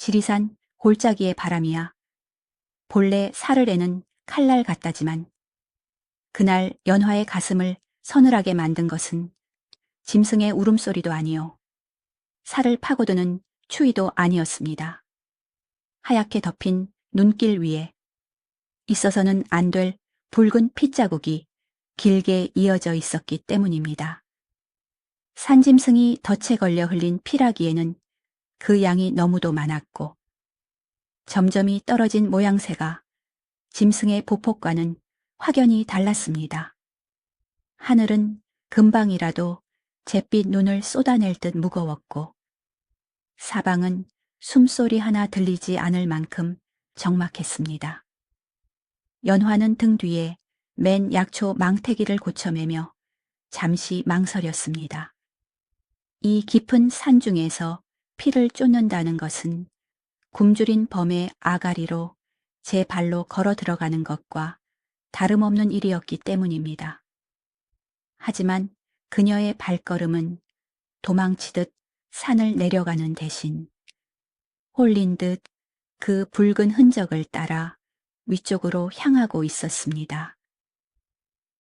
지리산 골짜기의 바람이야. 본래 살을 에는 칼날 같다지만 그날 연화의 가슴을 서늘하게 만든 것은 짐승의 울음소리도 아니요. 살을 파고드는 추위도 아니었습니다. 하얗게 덮인 눈길 위에 있어서는 안 될 붉은 핏자국이 길게 이어져 있었기 때문입니다. 산짐승이 덫에 걸려 흘린 피라기에는 그 양이 너무도 많았고 점점이 떨어진 모양새가 짐승의 보폭과는 확연히 달랐습니다. 하늘은 금방이라도 잿빛 눈을 쏟아낼 듯 무거웠고 사방은 숨소리 하나 들리지 않을 만큼 적막했습니다. 연화는 등 뒤에 맨 약초 망태기를 고쳐매며 잠시 망설였습니다. 이 깊은 산 중에서 피를 쫓는다는 것은 굶주린 범의 아가리로 제 발로 걸어 들어가는 것과 다름없는 일이었기 때문입니다. 하지만 그녀의 발걸음은 도망치듯 산을 내려가는 대신 홀린 듯 그 붉은 흔적을 따라 위쪽으로 향하고 있었습니다.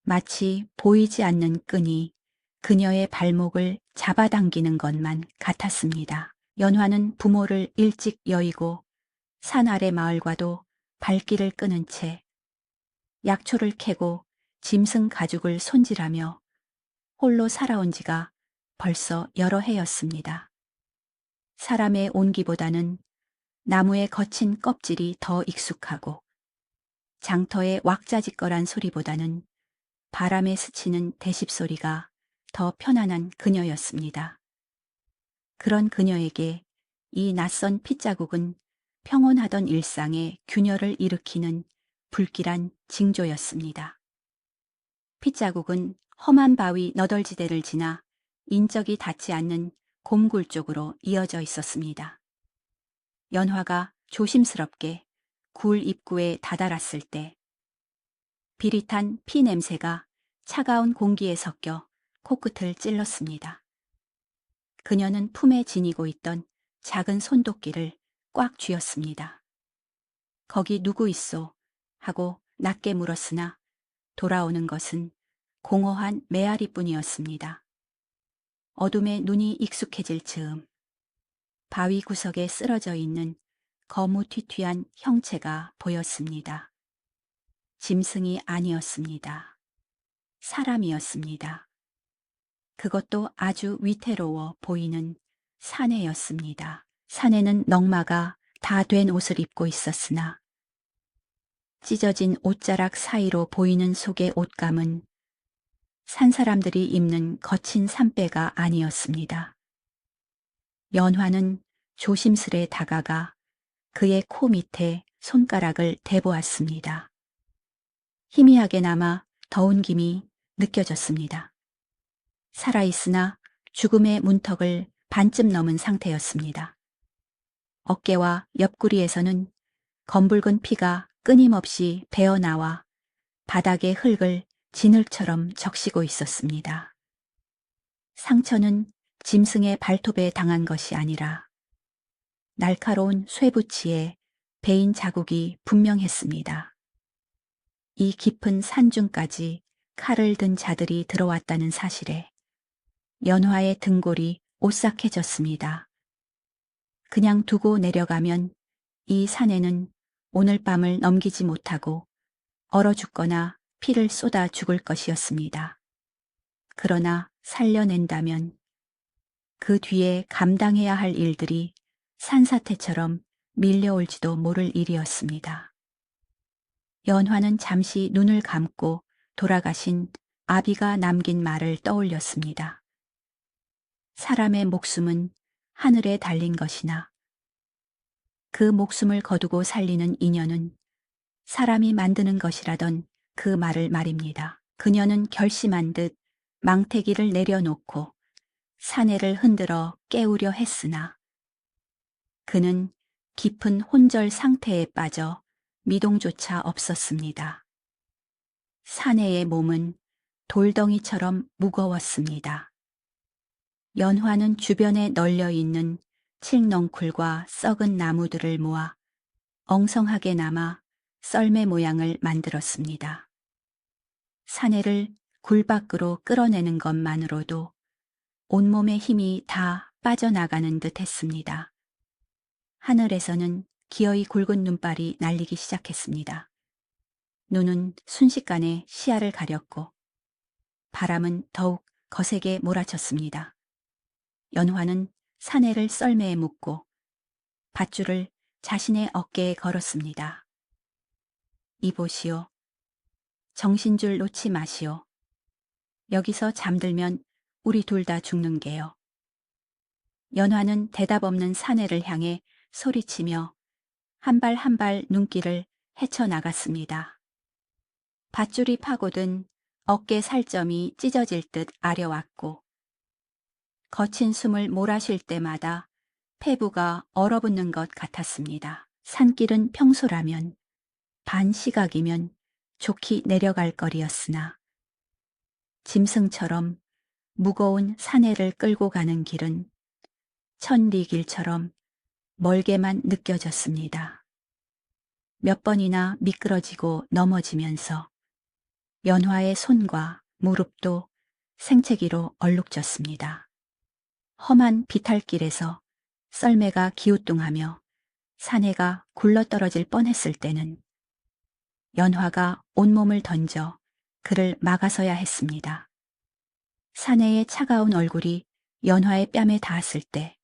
마치 보이지 않는 끈이 그녀의 발목을 잡아당기는 것만 같았습니다. 연화는 부모를 일찍 여의고 산 아래 마을과도 발길을 끊은 채 약초를 캐고 짐승 가죽을 손질하며 홀로 살아온 지가 벌써 여러 해였습니다. 사람의 온기보다는 나무의 거친 껍질이 더 익숙하고 장터의 왁자지껄한 소리보다는 바람에 스치는 대십소리가 더 편안한 그녀였습니다. 그런 그녀에게 이 낯선 핏자국은 평온하던 일상에 균열을 일으키는 불길한 징조였습니다. 핏자국은 험한 바위 너덜지대를 지나 인적이 닿지 않는 곰굴 쪽으로 이어져 있었습니다. 연화가 조심스럽게 굴 입구에 다다랐을 때 비릿한 피 냄새가 차가운 공기에 섞여 코끝을 찔렀습니다. 그녀는 품에 지니고 있던 작은 손도끼를 꽉 쥐었습니다. 거기 누구 있소? 하고 낮게 물었으나 돌아오는 것은 공허한 메아리뿐이었습니다. 어둠에 눈이 익숙해질 즈음 바위 구석에 쓰러져 있는 거무튀튀한 형체가 보였습니다. 짐승이 아니었습니다. 사람이었습니다. 그것도 아주 위태로워 보이는 사내였습니다. 사내는 넝마가 다 된 옷을 입고 있었으나 찢어진 옷자락 사이로 보이는 속의 옷감은 산 사람들이 입는 거친 삼빼가 아니었습니다. 연화는 조심스레 다가가 그의 코 밑에 손가락을 대보았습니다. 희미하게나마 더운 김이 느껴졌습니다. 살아있으나 죽음의 문턱을 반쯤 넘은 상태였습니다. 어깨와 옆구리에서는 검붉은 피가 끊임없이 배어나와 바닥의 흙을 진흙처럼 적시고 있었습니다. 상처는 짐승의 발톱에 당한 것이 아니라 날카로운 쇠붙이에 베인 자국이 분명했습니다. 이 깊은 산중까지 칼을 든 자들이 들어왔다는 사실에 연화의 등골이 오싹해졌습니다. 그냥 두고 내려가면 이 산에는 오늘 밤을 넘기지 못하고 얼어 죽거나 피를 쏟아 죽을 것이었습니다. 그러나 살려낸다면 그 뒤에 감당해야 할 일들이 산사태처럼 밀려올지도 모를 일이었습니다. 연화는 잠시 눈을 감고 돌아가신 아비가 남긴 말을 떠올렸습니다. 사람의 목숨은 하늘에 달린 것이나 그 목숨을 거두고 살리는 인연은 사람이 만드는 것이라던 그 말을 말입니다. 그녀는 결심한 듯 망태기를 내려놓고 사내를 흔들어 깨우려 했으나 그는 깊은 혼절 상태에 빠져 미동조차 없었습니다. 사내의 몸은 돌덩이처럼 무거웠습니다. 연화는 주변에 널려 있는 칡넝쿨과 썩은 나무들을 모아 엉성하게 남아 썰매 모양을 만들었습니다. 사내를 굴 밖으로 끌어내는 것만으로도 온몸의 힘이 다 빠져나가는 듯 했습니다. 하늘에서는 기어이 굵은 눈발이 날리기 시작했습니다. 눈은 순식간에 시야를 가렸고 바람은 더욱 거세게 몰아쳤습니다. 연화는 사내를 썰매에 묶고 밧줄을 자신의 어깨에 걸었습니다. 이보시오. 정신줄 놓지 마시오. 여기서 잠들면 우리 둘 다 죽는 게요. 연화는 대답 없는 사내를 향해 소리치며 한 발 한 발 눈길을 헤쳐나갔습니다. 밧줄이 파고든 어깨 살점이 찢어질 듯 아려왔고 거친 숨을 몰아쉴 때마다 폐부가 얼어붙는 것 같았습니다. 산길은 평소라면 반 시각이면 좋게 내려갈 거리였으나 짐승처럼 무거운 사내를 끌고 가는 길은 천리길처럼 멀게만 느껴졌습니다. 몇 번이나 미끄러지고 넘어지면서 연화의 손과 무릎도 생채기로 얼룩졌습니다. 험한 비탈길에서 썰매가 기우뚱하며 사내가 굴러떨어질 뻔했을 때는 연화가 온몸을 던져 그를 막아서야 했습니다. 사내의 차가운 얼굴이 연화의 뺨에 닿았을 때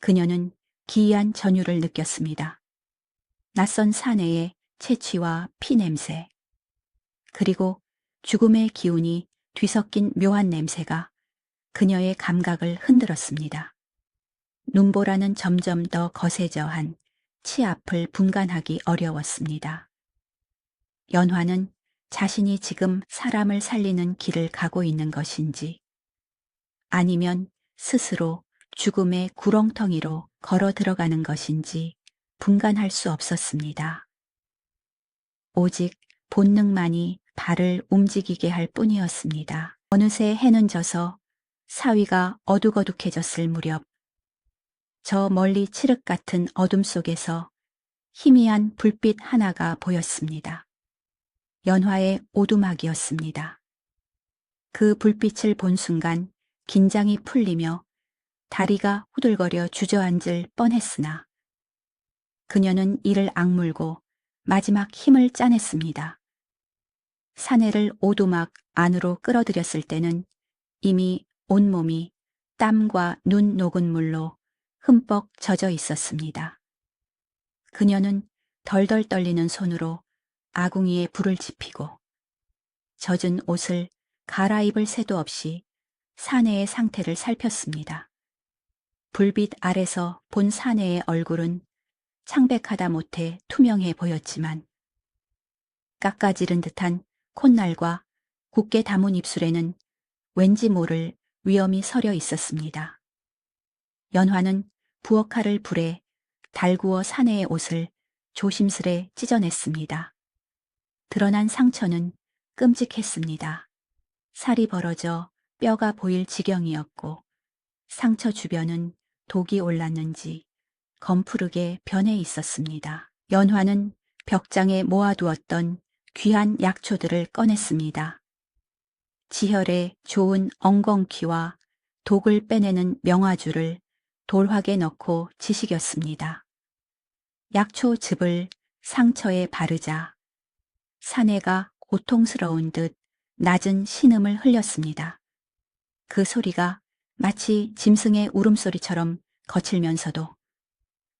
그녀는 기이한 전율을 느꼈습니다. 낯선 사내의 채취와 피 냄새, 그리고 죽음의 기운이 뒤섞인 묘한 냄새가 그녀의 감각을 흔들었습니다. 눈보라는 점점 더 거세져한 치앞을 분간하기 어려웠습니다. 연화는 자신이 지금 사람을 살리는 길을 가고 있는 것인지 아니면 스스로 죽음의 구렁텅이로 걸어 들어가는 것인지 분간할 수 없었습니다. 오직 본능만이 발을 움직이게 할 뿐이었습니다. 어느새 해는 져서 사위가 어둑어둑해졌을 무렵 저 멀리 칠흑 같은 어둠 속에서 희미한 불빛 하나가 보였습니다. 연화의 오두막이었습니다. 그 불빛을 본 순간 긴장이 풀리며 다리가 후들거려 주저앉을 뻔했으나 그녀는 이를 악물고 마지막 힘을 짜냈습니다. 사내를 오두막 안으로 끌어들였을 때는 이미 온몸이 땀과 눈 녹은 물로 흠뻑 젖어 있었습니다. 그녀는 덜덜 떨리는 손으로 아궁이에 불을 지피고 젖은 옷을 갈아입을 새도 없이 사내의 상태를 살폈습니다. 불빛 아래서 본 사내의 얼굴은 창백하다 못해 투명해 보였지만 깎아지른 듯한 콧날과 굳게 담은 입술에는 왠지 모를 위험이 서려 있었습니다. 연화는 부엌칼을 불에 달구어 사내의 옷을 조심스레 찢어냈습니다. 드러난 상처는 끔찍했습니다. 살이 벌어져 뼈가 보일 지경이었고 상처 주변은 독이 올랐는지 검푸르게 변해 있었습니다. 연화는 벽장에 모아두었던 귀한 약초들을 꺼냈습니다. 지혈에 좋은 엉겅퀴와 독을 빼내는 명화주를 돌확에 넣고 지식였습니다. 약초즙을 상처에 바르자 사내가 고통스러운 듯 낮은 신음을 흘렸습니다. 그 소리가 마치 짐승의 울음소리처럼 거칠면서도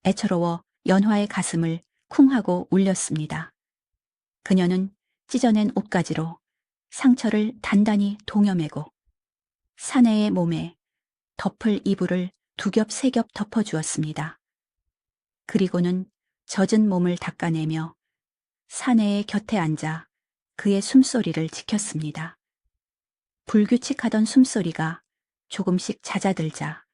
애처로워 연화의 가슴을 쿵 하고 울렸습니다. 그녀는 찢어낸 옷가지로 상처를 단단히 동여매고 사내의 몸에 덮을 이불을 두 겹 세 겹 덮어주었습니다. 그리고는 젖은 몸을 닦아내며 사내의 곁에 앉아 그의 숨소리를 지켰습니다. 불규칙하던 숨소리가 조금씩 잦아들자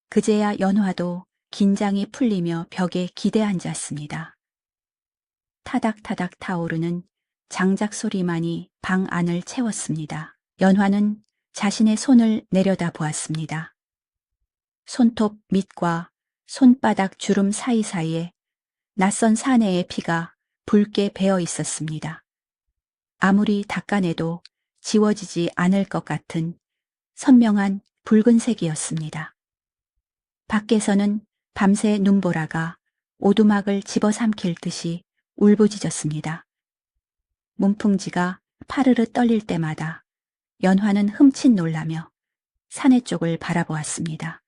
그제야 연화도 긴장이 풀리며 벽에 기대앉았습니다. 타닥타닥 타오르는 장작 소리만이 방 안을 채웠습니다. 연화는 자신의 손을 내려다 보았습니다. 손톱 밑과 손바닥 주름 사이사이에 낯선 사내의 피가 붉게 배어 있었습니다. 아무리 닦아내도 지워지지 않을 것 같은 선명한 붉은색이었습니다. 밖에서는 밤새 눈보라가 오두막을 집어삼킬 듯이 울부짖었습니다. 문풍지가 파르르 떨릴 때마다 연화는 흠칫 놀라며 산해 쪽을 바라보았습니다.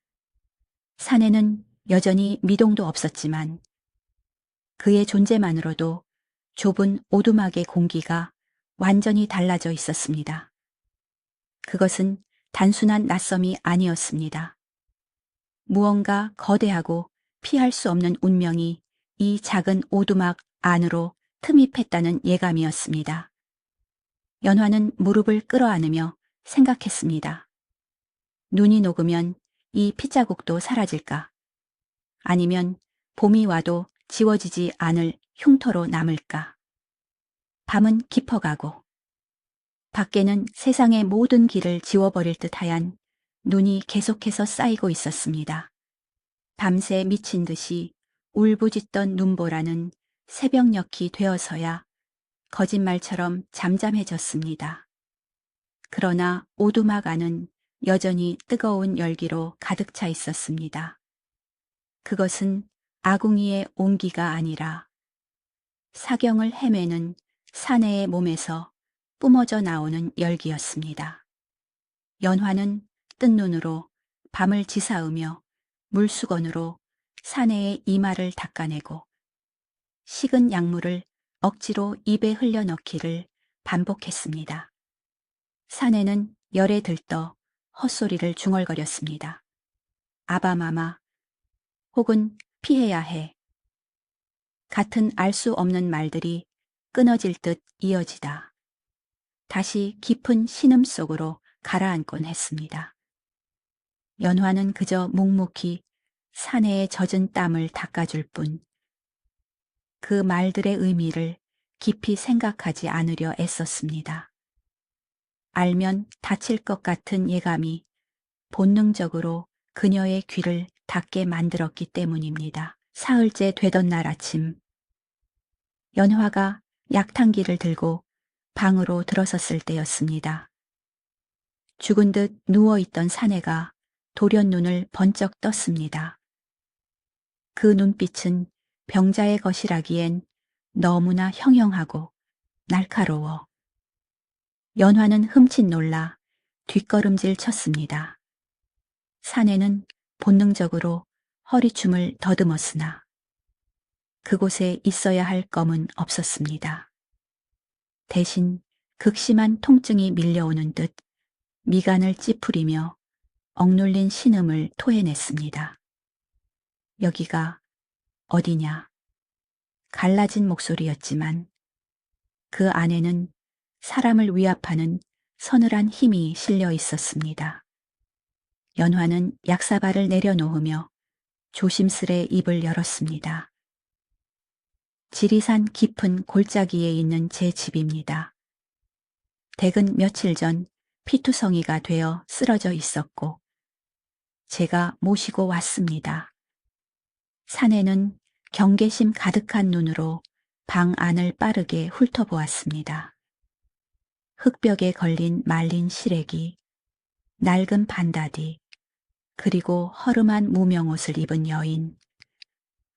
산에는 여전히 미동도 없었지만 그의 존재만으로도 좁은 오두막의 공기가 완전히 달라져 있었습니다. 그것은 단순한 낯섦이 아니었습니다. 무언가 거대하고 피할 수 없는 운명이 이 작은 오두막 안으로 틈입했다는 예감이었습니다. 연화는 무릎을 끌어안으며 생각했습니다. 눈이 녹으면 이 핏자국도 사라질까? 아니면 봄이 와도 지워지지 않을 흉터로 남을까? 밤은 깊어가고 밖에는 세상의 모든 길을 지워버릴 듯 하얀 눈이 계속해서 쌓이고 있었습니다. 밤새 미친 듯이 울부짖던 눈보라는 새벽녘이 되어서야 거짓말처럼 잠잠해졌습니다. 그러나 오두막 안은 여전히 뜨거운 열기로 가득 차 있었습니다. 그것은 아궁이의 온기가 아니라 사경을 헤매는 사내의 몸에서 뿜어져 나오는 열기였습니다. 연화는 뜬 눈으로 밤을 지사으며 물수건으로 사내의 이마를 닦아내고 식은 약물을 억지로 입에 흘려넣기를 반복했습니다. 사내는 열에 들떠 헛소리를 중얼거렸습니다. 아바마마 혹은 피해야 해. 같은 알 수 없는 말들이 끊어질 듯 이어지다. 다시 깊은 신음 속으로 가라앉곤 했습니다. 연화는 그저 묵묵히 사내의 젖은 땀을 닦아줄 뿐 그 말들의 의미를 깊이 생각하지 않으려 애썼습니다. 알면 다칠 것 같은 예감이 본능적으로 그녀의 귀를 닫게 만들었기 때문입니다. 사흘째 되던 날 아침, 연화가 약탕기를 들고 방으로 들어섰을 때였습니다. 죽은 듯 누워있던 사내가 돌연눈을 번쩍 떴습니다. 그 눈빛은 병자의 것이라기엔 너무나 형형하고 날카로워. 연화는 흠칫 놀라 뒷걸음질 쳤습니다. 사내는 본능적으로 허리춤을 더듬었으나 그곳에 있어야 할 검은 없었습니다. 대신 극심한 통증이 밀려오는 듯 미간을 찌푸리며 억눌린 신음을 토해냈습니다. 여기가 어디냐? 갈라진 목소리였지만 그 안에는 사람을 위압하는 서늘한 힘이 실려 있었습니다. 연화는 약사발을 내려놓으며 조심스레 입을 열었습니다. 지리산 깊은 골짜기에 있는 제 집입니다. 댁은 며칠 전 피투성이가 되어 쓰러져 있었고 제가 모시고 왔습니다. 사내는 경계심 가득한 눈으로 방 안을 빠르게 훑어보았습니다. 흙벽에 걸린 말린 시래기, 낡은 반다디, 그리고 허름한 무명옷을 입은 여인.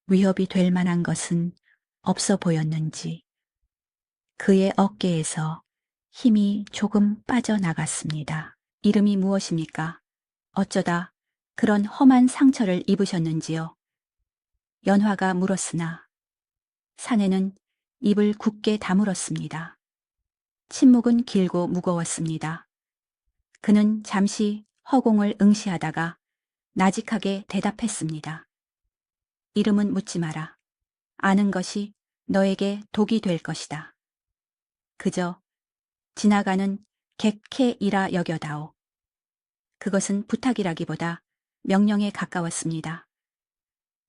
위협이 될 만한 것은 없어 보였는지 그의 어깨에서 힘이 조금 빠져나갔습니다. 이름이 무엇입니까? 어쩌다 그런 험한 상처를 입으셨는지요? 연화가 물었으나 사내는 입을 굳게 다물었습니다. 침묵은 길고 무거웠습니다. 그는 잠시 허공을 응시하다가 나직하게 대답했습니다. 이름은 묻지 마라. 아는 것이 너에게 독이 될 것이다. 그저 지나가는 객캐이라 여겨다오. 그것은 부탁이라기보다 명령에 가까웠습니다.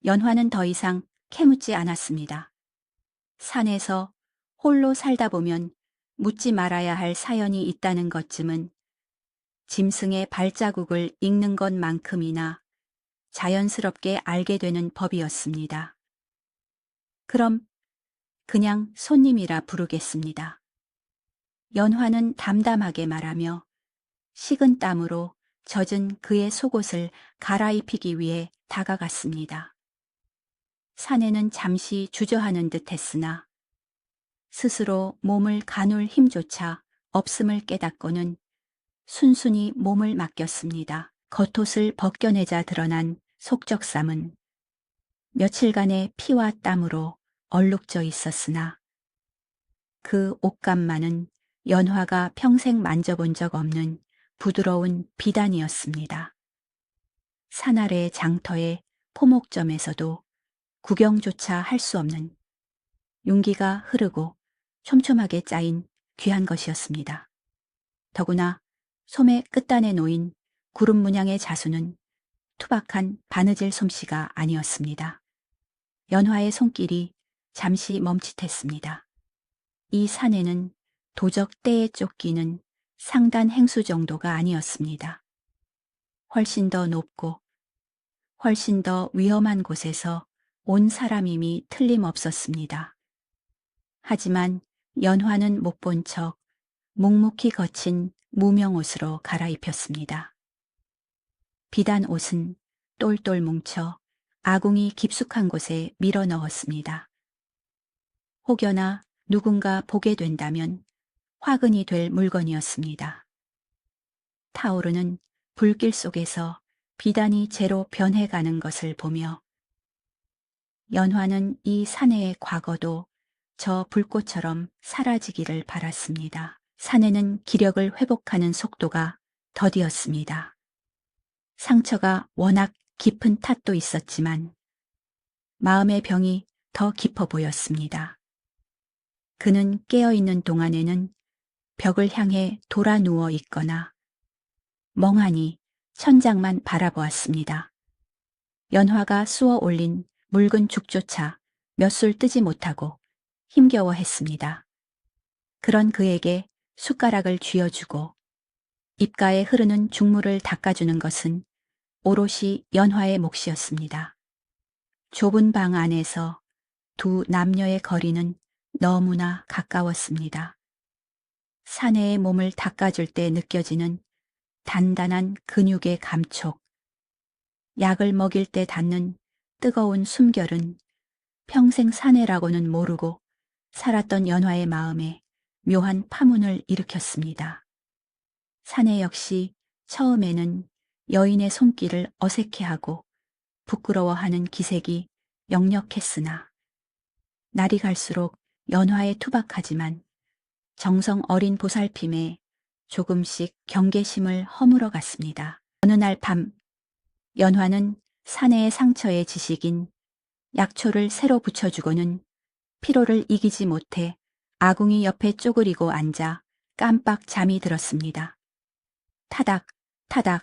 연화는 더 이상 캐묻지 않았습니다. 산에서 홀로 살다 보면 묻지 말아야 할 사연이 있다는 것쯤은 짐승의 발자국을 읽는 것만큼이나 자연스럽게 알게 되는 법이었습니다. 그럼 그냥 손님이라 부르겠습니다. 연화는 담담하게 말하며 식은 땀으로 젖은 그의 속옷을 갈아입히기 위해 다가갔습니다. 사내는 잠시 주저하는 듯 했으나 스스로 몸을 가눌 힘조차 없음을 깨닫고는 순순히 몸을 맡겼습니다. 겉옷을 벗겨내자 드러난 속적삼은 며칠간의 피와 땀으로 얼룩져 있었으나 그 옷감만은 연화가 평생 만져본 적 없는 부드러운 비단이었습니다. 산 아래 장터의 포목점에서도 구경조차 할 수 없는 윤기가 흐르고 촘촘하게 짜인 귀한 것이었습니다. 더구나 솜의 끝단에 놓인 구름 문양의 자수는 투박한 바느질 솜씨가 아니었습니다. 연화의 손길이 잠시 멈칫했습니다. 이 산에는 도적 때에 쫓기는 상단 행수 정도가 아니었습니다. 훨씬 더 높고 훨씬 더 위험한 곳에서 온 사람임이 틀림없었습니다. 하지만 연화는 못 본 척 묵묵히 거친 무명옷으로 갈아입혔습니다. 비단 옷은 똘똘 뭉쳐 아궁이 깊숙한 곳에 밀어 넣었습니다. 혹여나 누군가 보게 된다면 화근이 될 물건이었습니다. 타오르는 불길 속에서 비단이 재로 변해가는 것을 보며 연화는 이 사내의 과거도 저 불꽃처럼 사라지기를 바랐습니다. 사내는 기력을 회복하는 속도가 더디었습니다. 상처가 워낙 깊은 탓도 있었지만 마음의 병이 더 깊어 보였습니다. 그는 깨어있는 동안에는 벽을 향해 돌아 누워 있거나 멍하니 천장만 바라보았습니다. 연화가 쑤어 올린 묽은 죽조차 몇 술 뜨지 못하고 힘겨워했습니다. 그런 그에게 숟가락을 쥐어주고 입가에 흐르는 죽물을 닦아주는 것은 오롯이 연화의 몫이었습니다. 좁은 방 안에서 두 남녀의 거리는 너무나 가까웠습니다. 사내의 몸을 닦아줄 때 느껴지는 단단한 근육의 감촉, 약을 먹일 때 닿는 뜨거운 숨결은 평생 사내라고는 모르고 살았던 연화의 마음에 묘한 파문을 일으켰습니다. 사내 역시 처음에는 여인의 손길을 어색해하고 부끄러워하는 기색이 역력했으나 날이 갈수록 연화에 투박하지만 정성 어린 보살핌에 조금씩 경계심을 허물어 갔습니다. 어느 날 밤 연화는 사내의 상처에 지식인 약초를 새로 붙여주고는 피로를 이기지 못해 아궁이 옆에 쪼그리고 앉아 깜빡 잠이 들었습니다. 타닥 타닥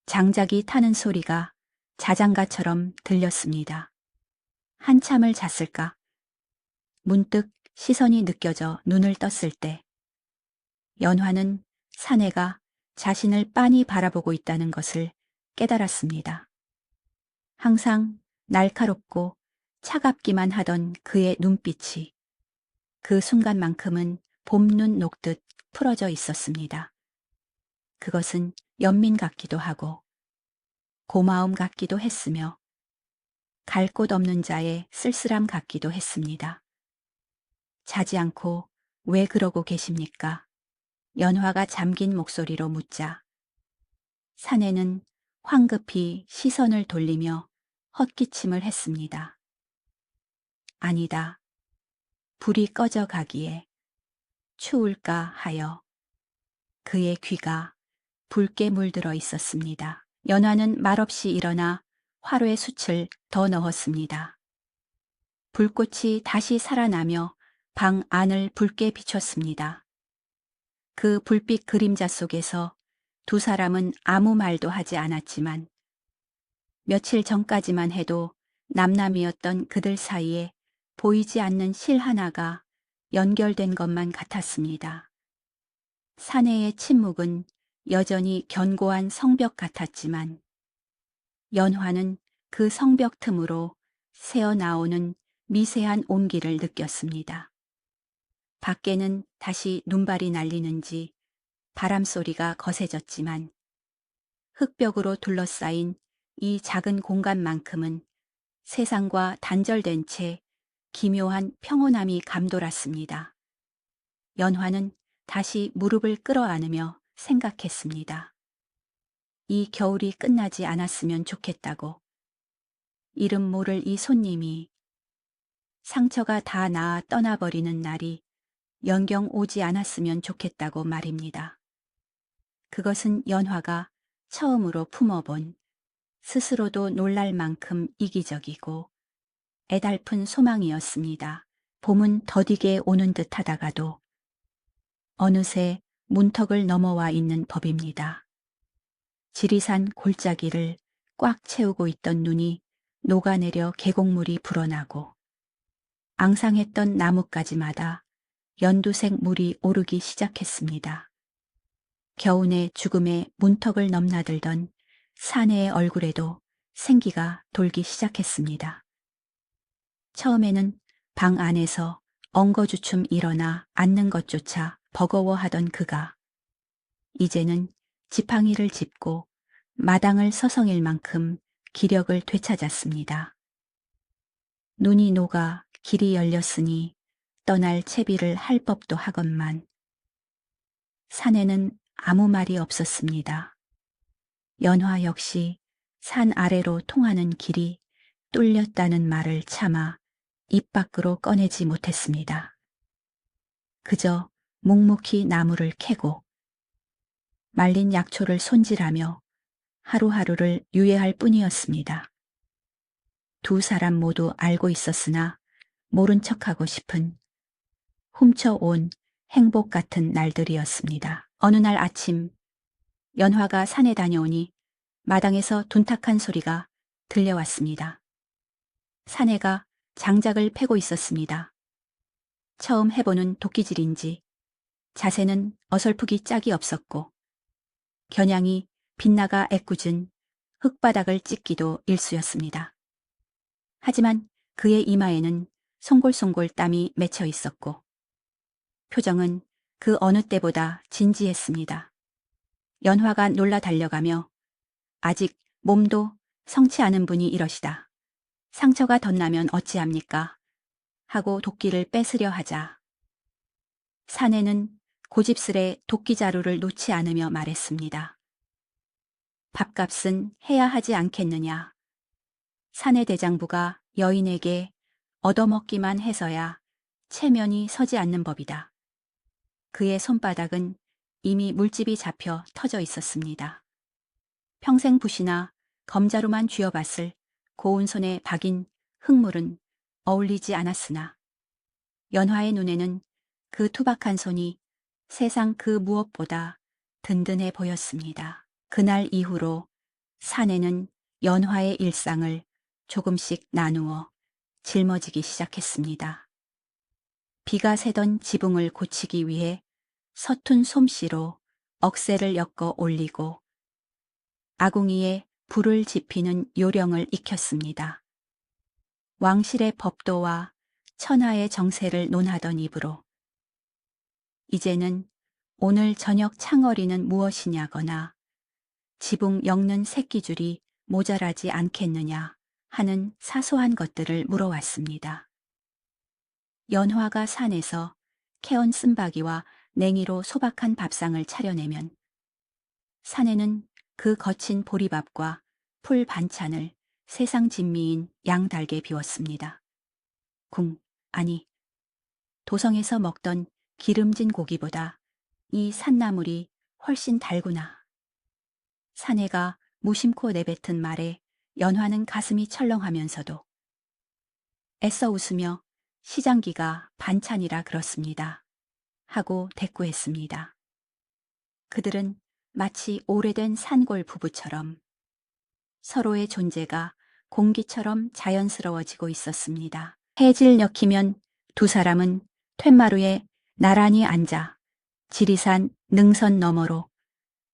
장작이 타는 소리가 자장가처럼 들렸습니다. 한참을 잤을까? 문득 시선이 느껴져 눈을 떴을 때 연화는 사내가 자신을 빤히 바라보고 있다는 것을 깨달았습니다. 항상 날카롭고 차갑기만 하던 그의 눈빛이 그 순간만큼은 봄눈 녹듯 풀어져 있었습니다. 그것은 연민 같기도 하고 고마움 같기도 했으며 갈 곳 없는 자의 쓸쓸함 같기도 했습니다. 자지 않고 왜 그러고 계십니까? 연화가 잠긴 목소리로 묻자 사내는 황급히 시선을 돌리며 헛기침을 했습니다. 아니다. 불이 꺼져 가기에 추울까 하여 그의 귀가 붉게 물들어 있었습니다. 연화는 말없이 일어나 화로에 숯을 더 넣었습니다. 불꽃이 다시 살아나며 방 안을 붉게 비췄습니다. 그 불빛 그림자 속에서 두 사람은 아무 말도 하지 않았지만 며칠 전까지만 해도 남남이었던 그들 사이에 보이지 않는 실 하나가 연결된 것만 같았습니다. 사내의 침묵은 여전히 견고한 성벽 같았지만 연화는 그 성벽 틈으로 새어나오는 미세한 온기를 느꼈습니다. 밖에는 다시 눈발이 날리는지 바람 소리가 거세졌지만 흙벽으로 둘러싸인 이 작은 공간만큼은 세상과 단절된 채 기묘한 평온함이 감돌았습니다. 연화는 다시 무릎을 끌어안으며 생각했습니다. 이 겨울이 끝나지 않았으면 좋겠다고. 이름 모를 이 손님이 상처가 다 나아 떠나버리는 날이 연경 오지 않았으면 좋겠다고 말입니다. 그것은 연화가 처음으로 품어본 스스로도 놀랄 만큼 이기적이고 애달픈 소망이었습니다. 봄은 더디게 오는 듯 하다가도 어느새 문턱을 넘어와 있는 법입니다. 지리산 골짜기를 꽉 채우고 있던 눈이 녹아내려 계곡물이 불어나고 앙상했던 나뭇가지마다 연두색 물이 오르기 시작했습니다. 겨우내 죽음의 문턱을 넘나들던 사내의 얼굴에도 생기가 돌기 시작했습니다. 처음에는 방 안에서 엉거주춤 일어나 앉는 것조차 버거워하던 그가 이제는 지팡이를 짚고 마당을 서성일 만큼 기력을 되찾았습니다. 눈이 녹아 길이 열렸으니 떠날 채비를 할 법도 하건만 산에는 아무 말이 없었습니다. 연화 역시 산 아래로 통하는 길이 뚫렸다는 말을 차마 입 밖으로 꺼내지 못했습니다. 그저 묵묵히 나무를 캐고 말린 약초를 손질하며 하루하루를 유예할 뿐이었습니다. 두 사람 모두 알고 있었으나 모른 척하고 싶은 훔쳐온 행복 같은 날들이었습니다. 어느 날 아침 연화가 산에 다녀오니 마당에서 둔탁한 소리가 들려왔습니다. 사내가 장작을 패고 있었습니다. 처음 해보는 도끼질인지 자세는 어설프기 짝이 없었고 겨냥이 빗나가 애꿎은 흙바닥을 찢기도 일쑤였습니다. 하지만 그의 이마에는 송골송골 땀이 맺혀 있었고 표정은 그 어느 때보다 진지했습니다. 연화가 놀라 달려가며 아직 몸도 성치 않은 분이 이러시다. 상처가 덧나면 어찌합니까? 하고 도끼를 뺏으려 하자 사내는 고집스레 도끼자루를 놓지 않으며 말했습니다. 밥값은 해야 하지 않겠느냐. 사내 대장부가 여인에게 얻어먹기만 해서야 체면이 서지 않는 법이다. 그의 손바닥은 이미 물집이 잡혀 터져 있었습니다. 평생 붓이나 검자루만 쥐어봤을 고운 손에 박인 흙물은 어울리지 않았으나 연화의 눈에는 그 투박한 손이 세상 그 무엇보다 든든해 보였습니다. 그날 이후로 사내는 연화의 일상을 조금씩 나누어 짊어지기 시작했습니다. 비가 새던 지붕을 고치기 위해 서툰 솜씨로 억새를 엮어 올리고 아궁이에 불을 지피는 요령을 익혔습니다. 왕실의 법도와 천하의 정세를 논하던 입으로 이제는 오늘 저녁 창어리는 무엇이냐거나 지붕 엮는 새끼줄이 모자라지 않겠느냐 하는 사소한 것들을 물어왔습니다. 연화가 산에서 캐온 쓴바귀와 냉이로 소박한 밥상을 차려내면 사내는 그 거친 보리밥과 풀 반찬을 세상 진미인 양달게 비웠습니다. 아니 도성에서 먹던 기름진 고기보다 이 산나물이 훨씬 달구나. 사내가 무심코 내뱉은 말에 연화는 가슴이 철렁하면서도 애써 웃으며 시장기가 반찬이라 그렇습니다. 하고 대꾸했습니다. 그들은 마치 오래된 산골 부부처럼 서로의 존재가 공기처럼 자연스러워지고 있었습니다. 해질 엮이면 두 사람은 툇마루에 나란히 앉아 지리산 능선 너머로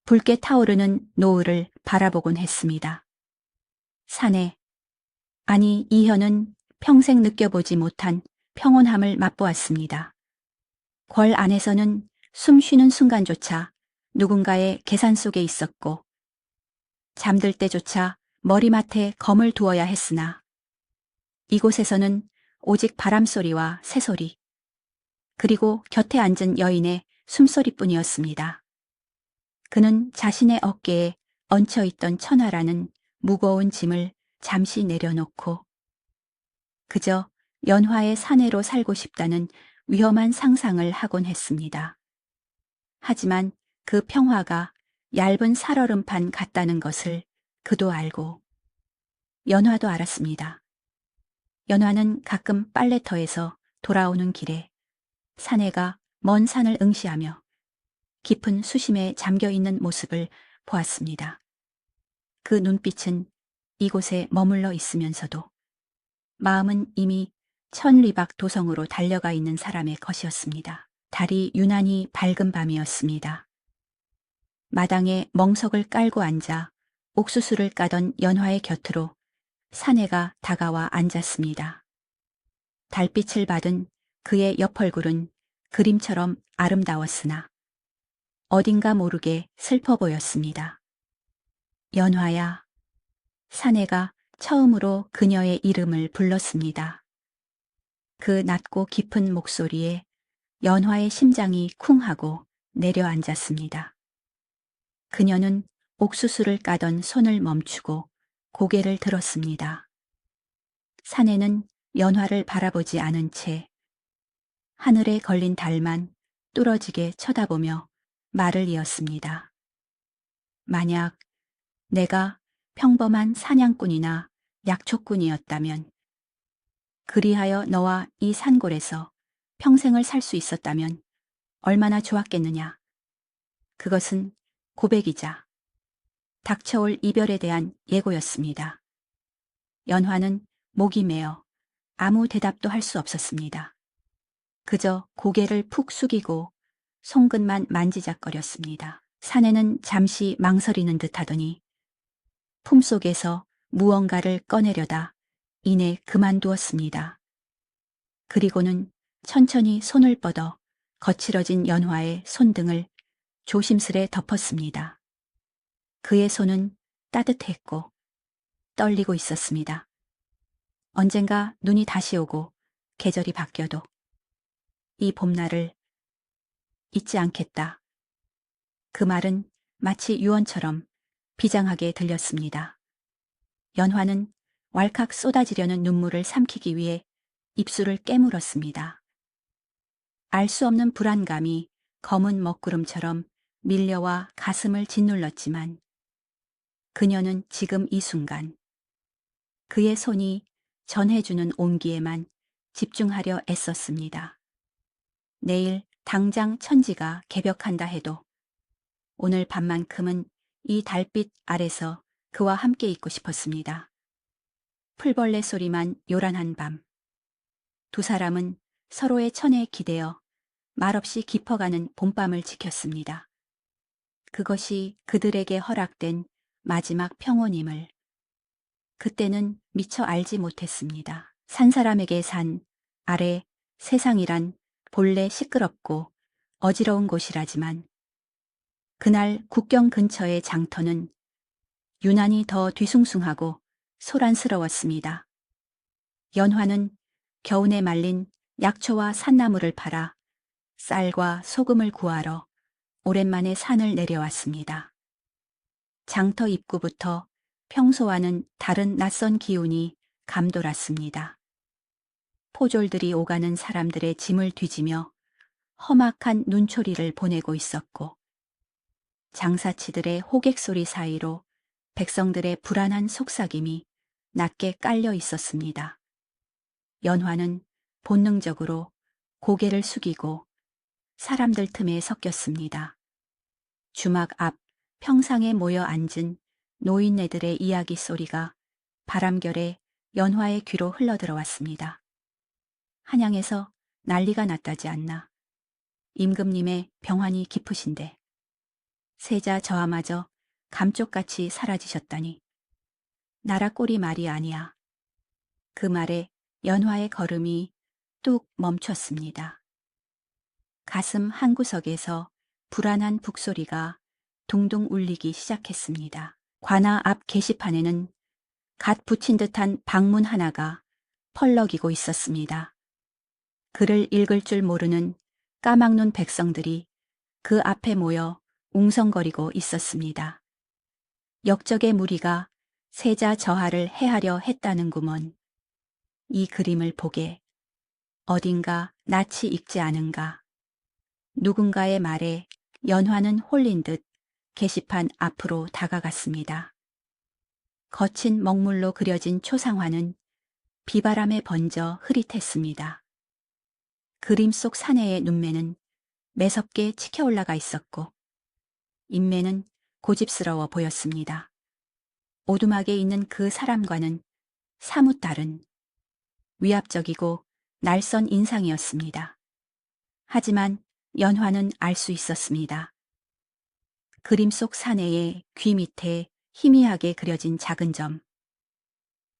붉게 타오르는 노을을 바라보곤 했습니다. 산에 아니, 이현은 평생 느껴보지 못한 평온함을 맛보았습니다. 궐 안에서는 숨 쉬는 순간조차 누군가의 계산 속에 있었고, 잠들 때조차 머리맡에 검을 두어야 했으나, 이곳에서는 오직 바람소리와 새소리, 그리고 곁에 앉은 여인의 숨소리뿐이었습니다. 그는 자신의 어깨에 얹혀있던 천하라는 무거운 짐을 잠시 내려놓고 그저 연화의 사내로 살고 싶다는 위험한 상상을 하곤 했습니다. 하지만 그 평화가 얇은 살얼음판 같다는 것을 그도 알고 연화도 알았습니다. 연화는 가끔 빨래터에서 돌아오는 길에 사내가 먼 산을 응시하며 깊은 수심에 잠겨있는 모습을 보았습니다. 그 눈빛은 이곳에 머물러 있으면서도 마음은 이미 천리박 도성으로 달려가 있는 사람의 것이었습니다. 달이 유난히 밝은 밤이었습니다. 마당에 멍석을 깔고 앉아 옥수수를 까던 연화의 곁으로 사내가 다가와 앉았습니다. 달빛을 받은 그의 옆 얼굴은 그림처럼 아름다웠으나 어딘가 모르게 슬퍼 보였습니다. 연화야. 사내가 처음으로 그녀의 이름을 불렀습니다. 그 낮고 깊은 목소리에 연화의 심장이 쿵하고 내려앉았습니다. 그녀는 옥수수를 까던 손을 멈추고 고개를 들었습니다. 사내는 연화를 바라보지 않은 채 하늘에 걸린 달만 뚫어지게 쳐다보며 말을 이었습니다. 만약 내가 평범한 사냥꾼이나 약초꾼이었다면, 그리하여 너와 이 산골에서 평생을 살 수 있었다면 얼마나 좋았겠느냐. 그것은 고백이자 닥쳐올 이별에 대한 예고였습니다. 연화는 목이 메어 아무 대답도 할 수 없었습니다. 그저 고개를 푹 숙이고 손끝만 만지작거렸습니다. 사내는 잠시 망설이는 듯하더니 품속에서 무언가를 꺼내려다 이내 그만두었습니다. 그리고는 천천히 손을 뻗어 거칠어진 연화의 손등을 조심스레 덮었습니다. 그의 손은 따뜻했고 떨리고 있었습니다. 언젠가 눈이 다시 오고 계절이 바뀌어도 이 봄날을 잊지 않겠다. 그 말은 마치 유언처럼 비장하게 들렸습니다. 연화는 왈칵 쏟아지려는 눈물을 삼키기 위해 입술을 깨물었습니다. 알 수 없는 불안감이 검은 먹구름처럼 밀려와 가슴을 짓눌렀지만 그녀는 지금 이 순간 그의 손이 전해주는 온기에만 집중하려 애썼습니다. 내일 당장 천지가 개벽한다 해도 오늘 밤만큼은 이 달빛 아래서 그와 함께 있고 싶었습니다. 풀벌레 소리만 요란한 밤. 두 사람은 서로의 천에 기대어 말없이 깊어가는 봄밤을 지켰습니다. 그것이 그들에게 허락된 마지막 평온임을 그때는 미처 알지 못했습니다. 산 사람에게 산 아래 세상이란 본래 시끄럽고 어지러운 곳이라지만 그날 국경 근처의 장터는 유난히 더 뒤숭숭하고 소란스러웠습니다. 연화는 겨우내 말린 약초와 산나물을 팔아 쌀과 소금을 구하러 오랜만에 산을 내려왔습니다. 장터 입구부터 평소와는 다른 낯선 기운이 감돌았습니다. 포졸들이 오가는 사람들의 짐을 뒤지며 험악한 눈초리를 보내고 있었고, 장사치들의 호객 소리 사이로 백성들의 불안한 속삭임이 낮게 깔려 있었습니다. 연화는 본능적으로 고개를 숙이고 사람들 틈에 섞였습니다. 주막 앞 평상에 모여 앉은 노인네들의 이야기 소리가 바람결에 연화의 귀로 흘러들어왔습니다. 한양에서 난리가 났다지 않나. 임금님의 병환이 깊으신데 세자 저하마저 감쪽같이 사라지셨다니. 나라 꼴이 말이 아니야. 그 말에 연화의 걸음이 뚝 멈췄습니다. 가슴 한구석에서 불안한 북소리가 둥둥 울리기 시작했습니다. 관아 앞 게시판에는 갓 붙인 듯한 방문 하나가 펄럭이고 있었습니다. 글을 읽을 줄 모르는 까막눈 백성들이 그 앞에 모여 웅성거리고 있었습니다. 역적의 무리가 세자 저하를 해하려 했다는구먼. 이 그림을 보게 어딘가 낯이 익지 않은가. 누군가의 말에 연화는 홀린 듯 게시판 앞으로 다가갔습니다. 거친 먹물로 그려진 초상화는 비바람에 번져 흐릿했습니다. 그림 속 사내의 눈매는 매섭게 치켜 올라가 있었고 인매는 고집스러워 보였습니다. 오두막에 있는 그 사람과는 사뭇 다른 위압적이고 날선 인상이었습니다. 하지만 연화는 알 수 있었습니다. 그림 속 사내의 귀 밑에 희미하게 그려진 작은 점,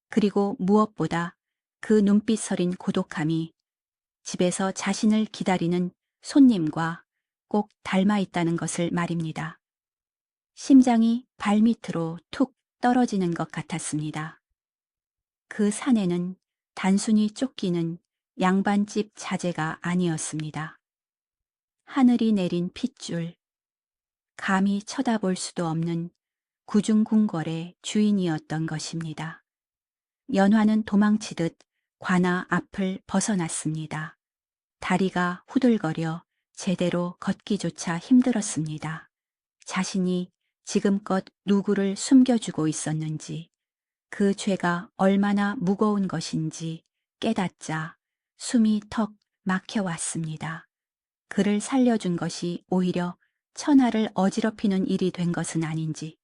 그리고 무엇보다 그 눈빛 서린 고독함이 집에서 자신을 기다리는 손님과 꼭 닮아 있다는 것을 말입니다. 심장이 발밑으로 툭 떨어지는 것 같았습니다. 그 사내는 단순히 쫓기는 양반집 자재가 아니었습니다. 하늘이 내린 핏줄, 감히 쳐다볼 수도 없는 구중궁궐의 주인이었던 것입니다. 연화는 도망치듯 관아 앞을 벗어났습니다. 다리가 후들거려 제대로 걷기조차 힘들었습니다. 자신이 지금껏 누구를 숨겨주고 있었는지, 그 죄가 얼마나 무거운 것인지 깨닫자 숨이 턱 막혀왔습니다. 그를 살려준 것이 오히려 천하를 어지럽히는 일이 된 것은 아닌지,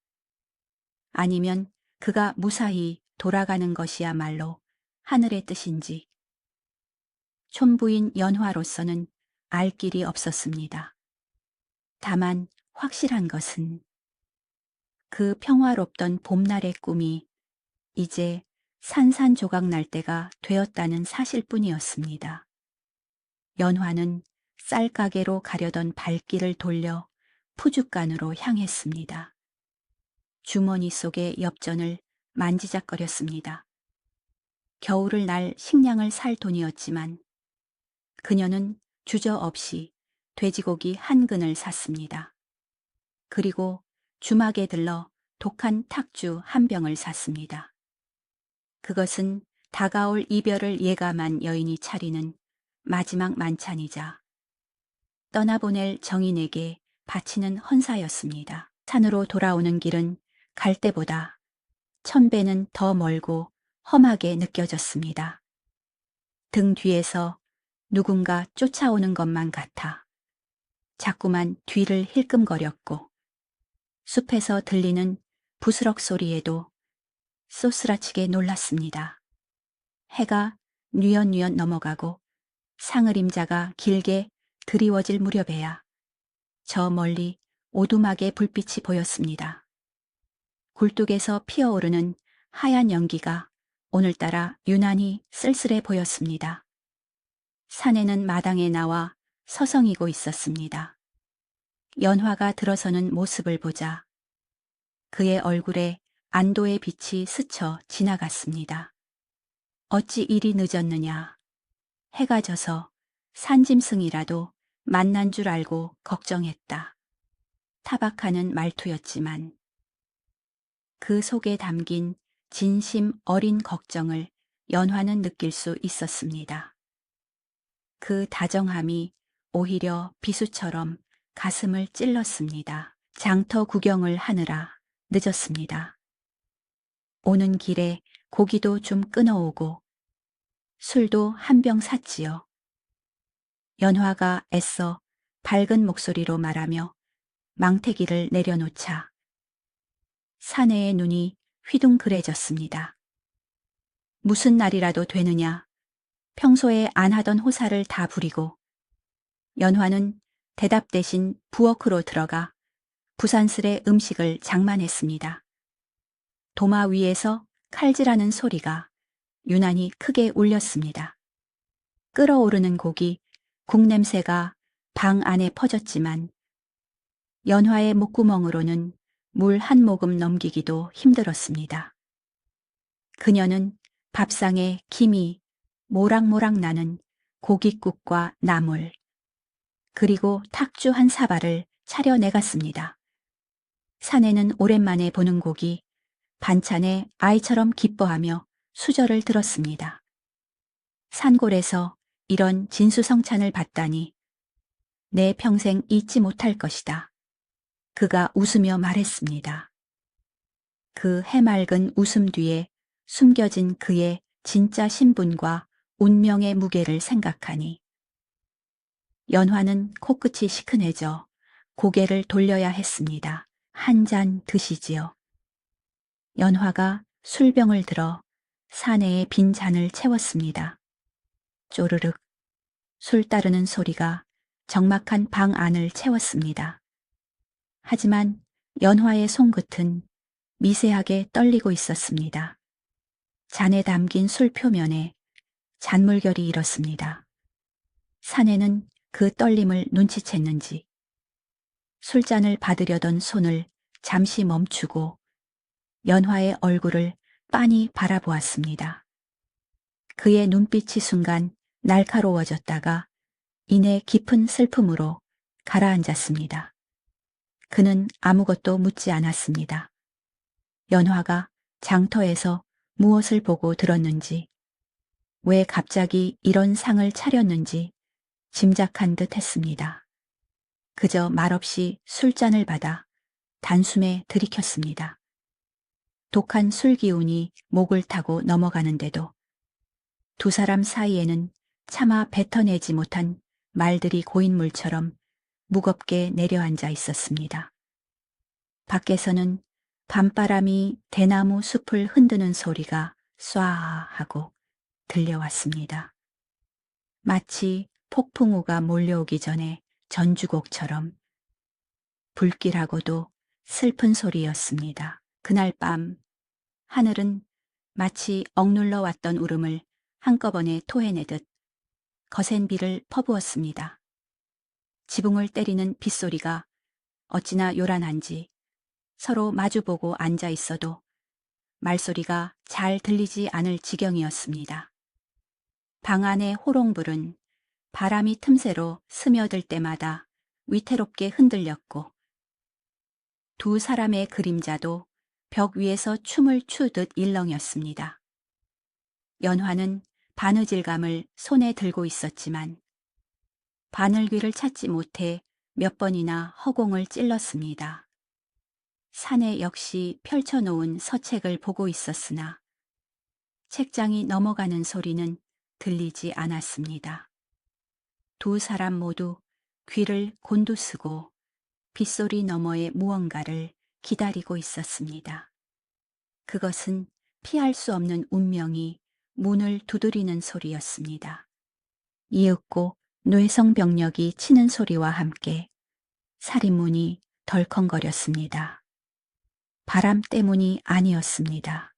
아니면 그가 무사히 돌아가는 것이야말로 하늘의 뜻인지, 촌부인 연화로서는 알 길이 없었습니다. 다만 확실한 것은 그 평화롭던 봄날의 꿈이 이제 산산조각 날 때가 되었다는 사실뿐이었습니다. 연화는 쌀가게로 가려던 발길을 돌려 푸죽간으로 향했습니다. 주머니 속의 엽전을 만지작거렸습니다. 겨울을 날 식량을 살 돈이었지만 그녀는 주저없이 돼지고기 한 근을 샀습니다. 그리고 주막에 들러 독한 탁주 한 병을 샀습니다. 그것은 다가올 이별을 예감한 여인이 차리는 마지막 만찬이자 떠나보낼 정인에게 바치는 헌사였습니다. 산으로 돌아오는 길은 갈 때보다 1000배는 더 멀고 험하게 느껴졌습니다. 등 뒤에서 누군가 쫓아오는 것만 같아 자꾸만 뒤를 힐끔거렸고 숲에서 들리는 부스럭 소리에도 쏘스라치게 놀랐습니다. 해가 뉘엿뉘엿 넘어가고 상을임자가 길게 드리워질 무렵에야 저 멀리 오두막의 불빛이 보였습니다. 굴뚝에서 피어오르는 하얀 연기가 오늘따라 유난히 쓸쓸해 보였습니다. 사내는 마당에 나와 서성이고 있었습니다. 연화가 들어서는 모습을 보자 그의 얼굴에 안도의 빛이 스쳐 지나갔습니다. 어찌 이리 늦었느냐. 해가 져서 산짐승이라도 만난 줄 알고 걱정했다. 타박하는 말투였지만 그 속에 담긴 진심 어린 걱정을 연화는 느낄 수 있었습니다. 그 다정함이 오히려 비수처럼 가슴을 찔렀습니다. 장터 구경을 하느라 늦었습니다. 오는 길에 고기도 좀 끊어오고 술도 한 병 샀지요. 연화가 애써 밝은 목소리로 말하며 망태기를 내려놓자 사내의 눈이 휘둥그레졌습니다. 무슨 날이라도 되느냐. 평소에 안 하던 호사를 다 부리고 연화는 대답 대신 부엌으로 들어가 부산스레 음식을 장만했습니다. 도마 위에서 칼질하는 소리가 유난히 크게 울렸습니다. 끓어오르는 고기, 국 냄새가 방 안에 퍼졌지만 연화의 목구멍으로는 물 한 모금 넘기기도 힘들었습니다. 그녀는 밥상에 김이 모락모락 나는 고깃국과 나물, 그리고 탁주 한 사발을 차려내갔습니다. 사내는 오랜만에 보는 고기, 반찬에 아이처럼 기뻐하며 수저를 들었습니다. 산골에서 이런 진수성찬을 봤다니 내 평생 잊지 못할 것이다. 그가 웃으며 말했습니다. 그 해맑은 웃음 뒤에 숨겨진 그의 진짜 신분과 운명의 무게를 생각하니 연화는 코끝이 시큰해져 고개를 돌려야 했습니다. 한 잔 드시지요. 연화가 술병을 들어 사내의 빈 잔을 채웠습니다. 쪼르륵 술 따르는 소리가 적막한 방 안을 채웠습니다. 하지만 연화의 손끝은 미세하게 떨리고 있었습니다. 잔에 담긴 술 표면에 잔물결이 일었습니다. 사내는 그 떨림을 눈치챘는지 술잔을 받으려던 손을 잠시 멈추고 연화의 얼굴을 빤히 바라보았습니다. 그의 눈빛이 순간 날카로워졌다가 이내 깊은 슬픔으로 가라앉았습니다. 그는 아무것도 묻지 않았습니다. 연화가 장터에서 무엇을 보고 들었는지, 왜 갑자기 이런 상을 차렸는지 짐작한 듯 했습니다. 그저 말없이 술잔을 받아 단숨에 들이켰습니다. 독한 술 기운이 목을 타고 넘어가는데도 두 사람 사이에는 차마 뱉어내지 못한 말들이 고인물처럼 무겁게 내려앉아 있었습니다. 밖에서는 밤바람이 대나무 숲을 흔드는 소리가 쏴 하고 들려왔습니다. 마치 폭풍우가 몰려오기 전에 전주곡처럼 불길하고도 슬픈 소리였습니다. 그날 밤 하늘은 마치 억눌러 왔던 울음을 한꺼번에 토해내듯 거센 비를 퍼부었습니다. 지붕을 때리는 빗소리가 어찌나 요란한지 서로 마주보고 앉아 있어도 말소리가 잘 들리지 않을 지경이었습니다. 방 안의 호롱불은 바람이 틈새로 스며들 때마다 위태롭게 흔들렸고 두 사람의 그림자도 벽 위에서 춤을 추듯 일렁였습니다. 연화는 바느질감을 손에 들고 있었지만 바늘귀를 찾지 못해 몇 번이나 허공을 찔렀습니다. 사내 역시 펼쳐놓은 서책을 보고 있었으나 책장이 넘어가는 소리는 들리지 않았습니다. 두 사람 모두 귀를 곤두쓰고 빗소리 너머의 무언가를 기다리고 있었습니다. 그것은 피할 수 없는 운명이 문을 두드리는 소리였습니다. 이윽고 뇌성병력이 치는 소리와 함께 살인문이 덜컹거렸습니다. 바람 때문이 아니었습니다.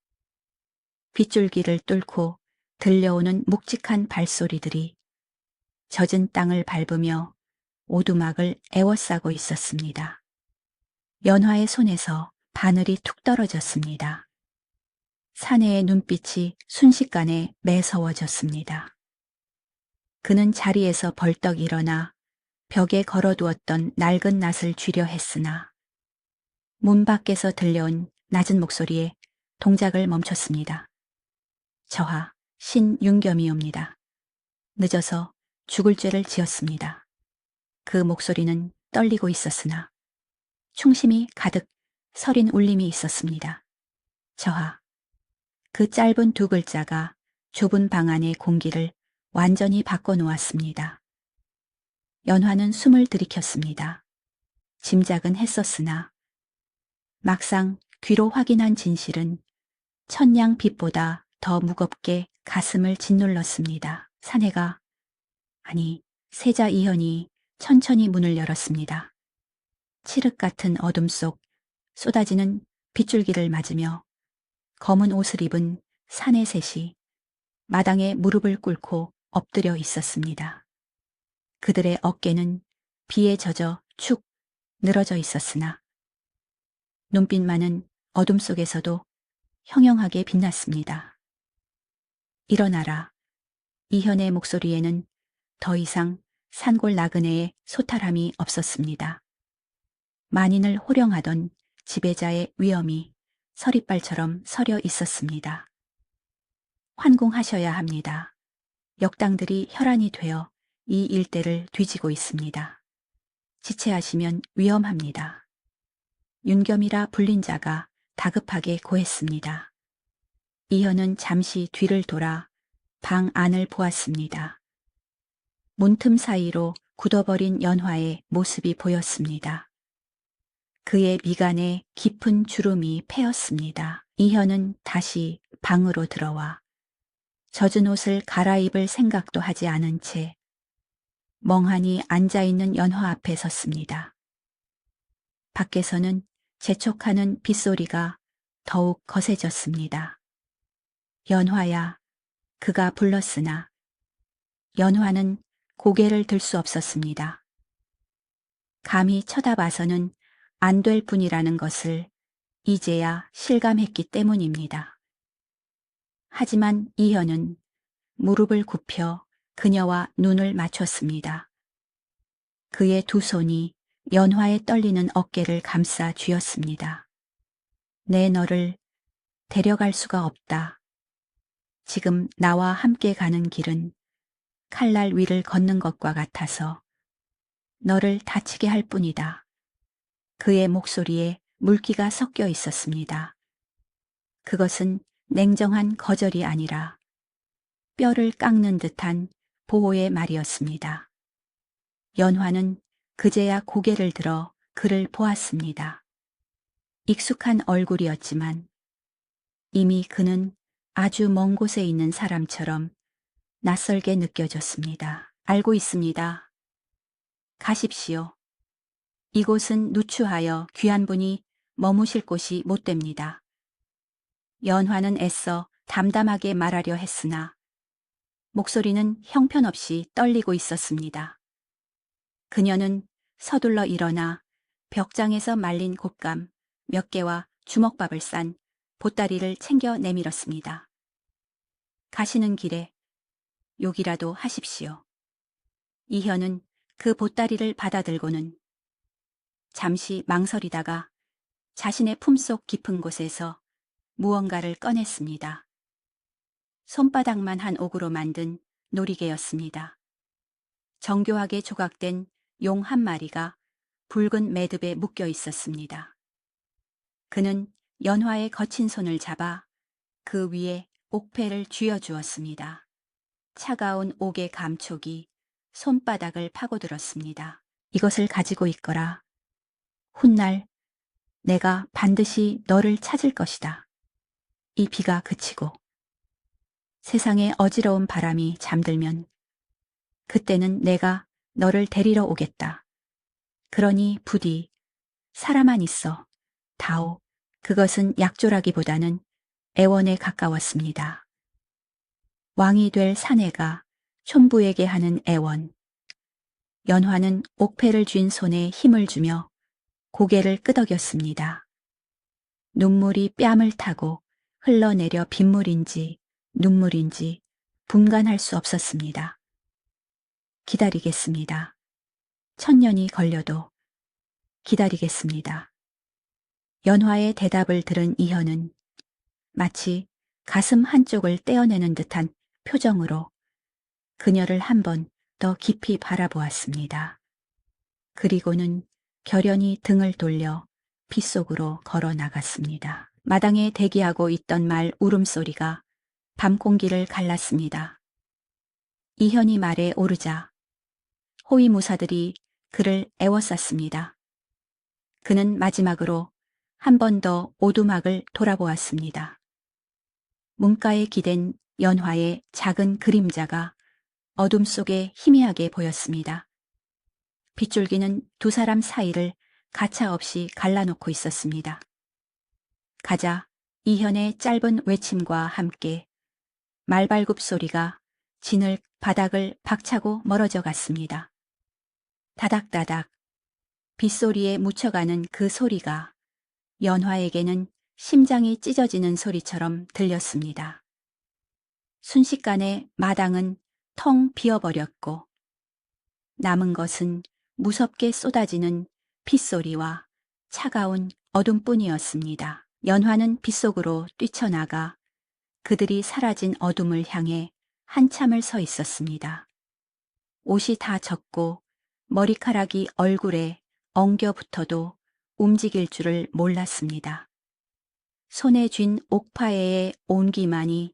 빗줄기를 뚫고 들려오는 묵직한 발소리들이 젖은 땅을 밟으며 오두막을 에워싸고 있었습니다. 연화의 손에서 바늘이 툭 떨어졌습니다. 사내의 눈빛이 순식간에 매서워졌습니다. 그는 자리에서 벌떡 일어나 벽에 걸어두었던 낡은 낫을 쥐려 했으나 문 밖에서 들려온 낮은 목소리에 동작을 멈췄습니다. 저하 신윤겸이옵니다. 늦어서 죽을 죄를 지었습니다. 그 목소리는 떨리고 있었으나 충심이 가득 서린 울림이 있었습니다. 저하. 그 짧은 두 글자가 좁은 방 안의 공기를 완전히 바꿔놓았습니다. 연화는 숨을 들이켰습니다. 짐작은 했었으나 막상 귀로 확인한 진실은 천냥 빛보다 더 무겁게 가슴을 짓눌렀습니다. 사내가 아니 세자 이현이 천천히 문을 열었습니다. 칠흑 같은 어둠 속 쏟아지는 빗줄기를 맞으며 검은 옷을 입은 사내 셋이 마당에 무릎을 꿇고 엎드려 있었습니다. 그들의 어깨는 비에 젖어 축 늘어져 있었으나 눈빛만은 어둠 속에서도 형형하게 빛났습니다. 일어나라. 이현의 목소리에는 더 이상 산골 나그네의 소탈함이 없었습니다. 만인을 호령하던 지배자의 위엄이 서리발처럼 서려 있었습니다. 환궁하셔야 합니다. 역당들이 혈안이 되어 이 일대를 뒤지고 있습니다. 지체하시면 위험합니다. 윤겸이라 불린 자가 다급하게 고했습니다. 이현은 잠시 뒤를 돌아 방 안을 보았습니다. 문틈 사이로 굳어버린 연화의 모습이 보였습니다. 그의 미간에 깊은 주름이 패였습니다. 이현은 다시 방으로 들어와 젖은 옷을 갈아입을 생각도 하지 않은 채 멍하니 앉아있는 연화 앞에 섰습니다. 밖에서는 재촉하는 빗소리가 더욱 거세졌습니다. 연화야, 그가 불렀으나 연화는 고개를 들 수 없었습니다. 감히 쳐다봐서는 안 될 뿐이라는 것을 이제야 실감했기 때문입니다. 하지만 이현은 무릎을 굽혀 그녀와 눈을 맞췄습니다. 그의 두 손이 연화의 떨리는 어깨를 감싸 쥐었습니다. 내 너를 데려갈 수가 없다. 지금 나와 함께 가는 길은 칼날 위를 걷는 것과 같아서 너를 다치게 할 뿐이다. 그의 목소리에 물기가 섞여 있었습니다. 그것은 냉정한 거절이 아니라 뼈를 깎는 듯한 보호의 말이었습니다. 연화는 그제야 고개를 들어 그를 보았습니다. 익숙한 얼굴이었지만 이미 그는 아주 먼 곳에 있는 사람처럼 낯설게 느껴졌습니다. 알고 있습니다. 가십시오. 이곳은 누추하여 귀한 분이 머무실 곳이 못 됩니다. 연화는 애써 담담하게 말하려 했으나 목소리는 형편없이 떨리고 있었습니다. 그녀는 서둘러 일어나 벽장에서 말린 곶감 몇 개와 주먹밥을 싼 보따리를 챙겨 내밀었습니다. 가시는 길에 욕이라도 하십시오. 이현은 그 보따리를 받아들고는 잠시 망설이다가 자신의 품속 깊은 곳에서 무언가를 꺼냈습니다. 손바닥만 한 옥으로 만든 놀이개였습니다. 정교하게 조각된 용 한 마리가 붉은 매듭에 묶여 있었습니다. 그는 연화의 거친 손을 잡아 그 위에 옥패를 쥐어주었습니다. 차가운 옥의 감촉이 손바닥을 파고들었습니다. 이것을 가지고 있거라. 훗날 내가 반드시 너를 찾을 것이다. 이 비가 그치고 세상에 어지러운 바람이 잠들면 그때는 내가 너를 데리러 오겠다. 그러니 부디 살아만 있어. 다오. 그것은 약조라기보다는 애원에 가까웠습니다. 왕이 될 사내가 촌부에게 하는 애원. 연화는 옥패를 쥔 손에 힘을 주며 고개를 끄덕였습니다. 눈물이 뺨을 타고 흘러내려 빗물인지 눈물인지 분간할 수 없었습니다. 기다리겠습니다. 1000년이 걸려도 기다리겠습니다. 연화의 대답을 들은 이현은 마치 가슴 한쪽을 떼어내는 듯한 표정으로 그녀를 한 번 더 깊이 바라보았습니다. 그리고는 결연히 등을 돌려 빗속으로 걸어 나갔습니다. 마당에 대기하고 있던 말 울음소리가 밤 공기를 갈랐습니다. 이현이 말에 오르자 호위무사들이 그를 애워쌌습니다. 그는 마지막으로 한 번 더 오두막을 돌아보았습니다. 문가에 기댄 연화의 작은 그림자가 어둠 속에 희미하게 보였습니다. 빗줄기는 두 사람 사이를 가차없이 갈라놓고 있었습니다. 가자 이현의 짧은 외침과 함께 말발굽 소리가 진을 바닥을 박차고 멀어져 갔습니다. 다닥다닥 빗소리에 묻혀가는 그 소리가 연화에게는 심장이 찢어지는 소리처럼 들렸습니다. 순식간에 마당은 텅 비어버렸고 남은 것은 무섭게 쏟아지는 빗소리와 차가운 어둠뿐이었습니다. 연화는 빗속으로 뛰쳐나가 그들이 사라진 어둠을 향해 한참을 서 있었습니다. 옷이 다 젖고 머리카락이 얼굴에 엉겨 붙어도 움직일 줄을 몰랐습니다. 손에 쥔 옥파에의 온기만이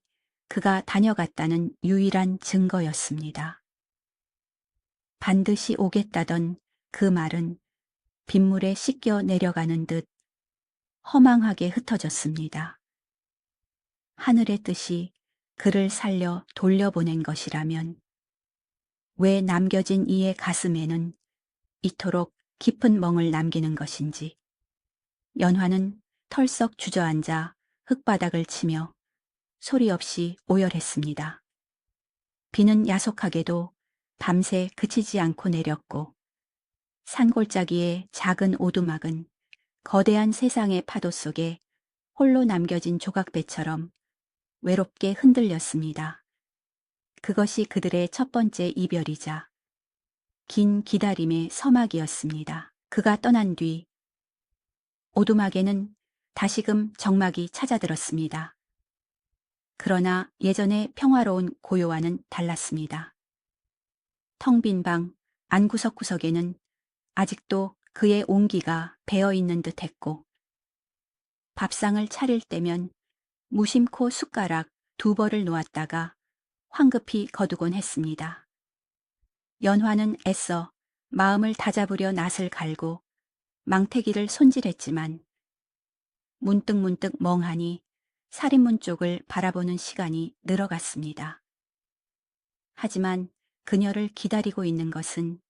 그가 다녀갔다는 유일한 증거였습니다. 반드시 오겠다던 그 말은 빗물에 씻겨 내려가는 듯 허망하게 흩어졌습니다. 하늘의 뜻이 그를 살려 돌려보낸 것이라면 왜 남겨진 이의 가슴에는 이토록 깊은 멍을 남기는 것인지. 연화는 털썩 주저앉아 흙바닥을 치며 소리 없이 오열했습니다. 비는 야속하게도 밤새 그치지 않고 내렸고 산골짜기의 작은 오두막은 거대한 세상의 파도 속에 홀로 남겨진 조각배처럼 외롭게 흔들렸습니다. 그것이 그들의 첫 번째 이별이자 긴 기다림의 서막이었습니다. 그가 떠난 뒤 오두막에는 다시금 적막이 찾아들었습니다. 그러나 예전의 평화로운 고요와는 달랐습니다. 텅 빈 방 안구석구석에는 아직도 그의 온기가 배어있는 듯했고 밥상을 차릴 때면 무심코 숟가락 2벌을 놓았다가 황급히 거두곤 했습니다. 연화는 애써 마음을 다잡으려 낫을 갈고 망태기를 손질했지만 문득문득 멍하니 살인문 쪽을 바라보는 시간이 늘어갔습니다. 하지만 그녀를 기다리고 있는 것은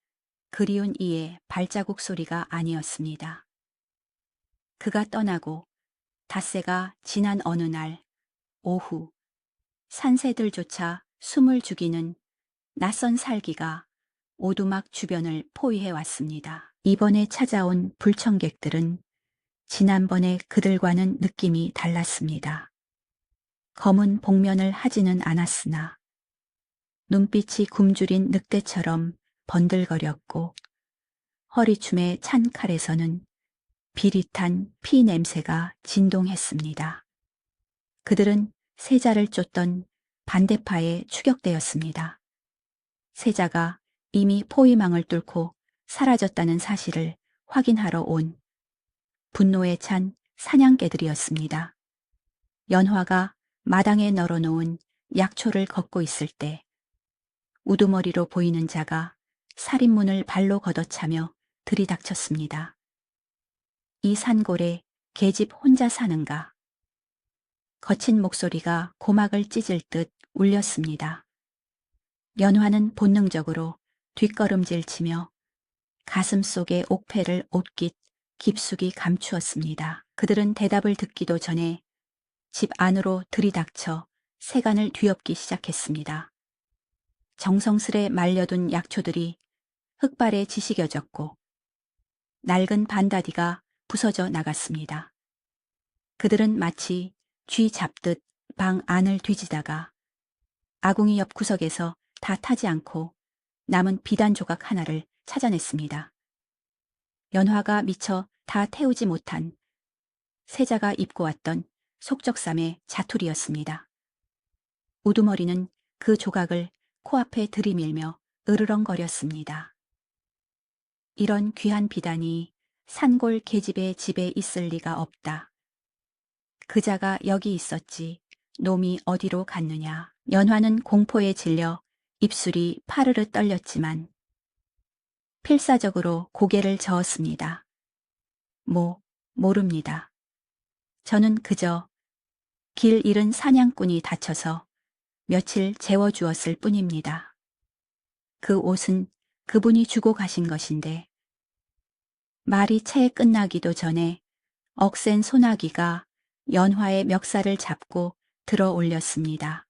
그리운 이의 발자국 소리가 아니었습니다. 그가 떠나고 닷새가 지난 어느 날 오후 산새들조차 숨을 죽이는 낯선 살기가 오두막 주변을 포위해 왔습니다. 이번에 찾아온 불청객들은 지난번에 그들과는 느낌이 달랐습니다. 검은 복면을 하지는 않았으나 눈빛이 굶주린 늑대처럼 번들거렸고 허리춤의 찬 칼에서는 비릿한 피 냄새가 진동했습니다. 그들은 세자를 쫓던 반대파에 추격되었습니다. 세자가 이미 포위망을 뚫고 사라졌다는 사실을 확인하러 온 분노에 찬 사냥개들이었습니다. 연화가 마당에 널어놓은 약초를 걷고 있을 때 우두머리로 보이는 자가 살인문을 발로 걷어차며 들이닥쳤습니다. 이 산골에 계집 혼자 사는가? 거친 목소리가 고막을 찢을 듯 울렸습니다. 연화는 본능적으로 뒷걸음질 치며 가슴 속의 옥패를 옷깃 깊숙이 감추었습니다. 그들은 대답을 듣기도 전에 집 안으로 들이닥쳐 세간을 뒤엎기 시작했습니다. 정성스레 말려둔 약초들이 흙발에 지시겨졌고 낡은 반다디가 부서져 나갔습니다. 그들은 마치 쥐 잡듯 방 안을 뒤지다가 아궁이 옆 구석에서 다 타지 않고 남은 비단 조각 하나를 찾아냈습니다. 연화가 미처 다 태우지 못한 세자가 입고 왔던 속적삼의 자투리였습니다. 우두머리는 그 조각을 코앞에 들이밀며 으르렁거렸습니다. 이런 귀한 비단이 산골 계집의 집에 있을 리가 없다. 그자가 여기 있었지 놈이 어디로 갔느냐. 연화는 공포에 질려 입술이 파르르 떨렸지만 필사적으로 고개를 저었습니다. 모릅니다. 저는 그저 길 잃은 사냥꾼이 다쳐서 며칠 재워주었을 뿐입니다. 그 옷은 그분이 주고 가신 것인데 말이 채 끝나기도 전에 억센 소나기가 연화의 멱살을 잡고 들어 올렸습니다.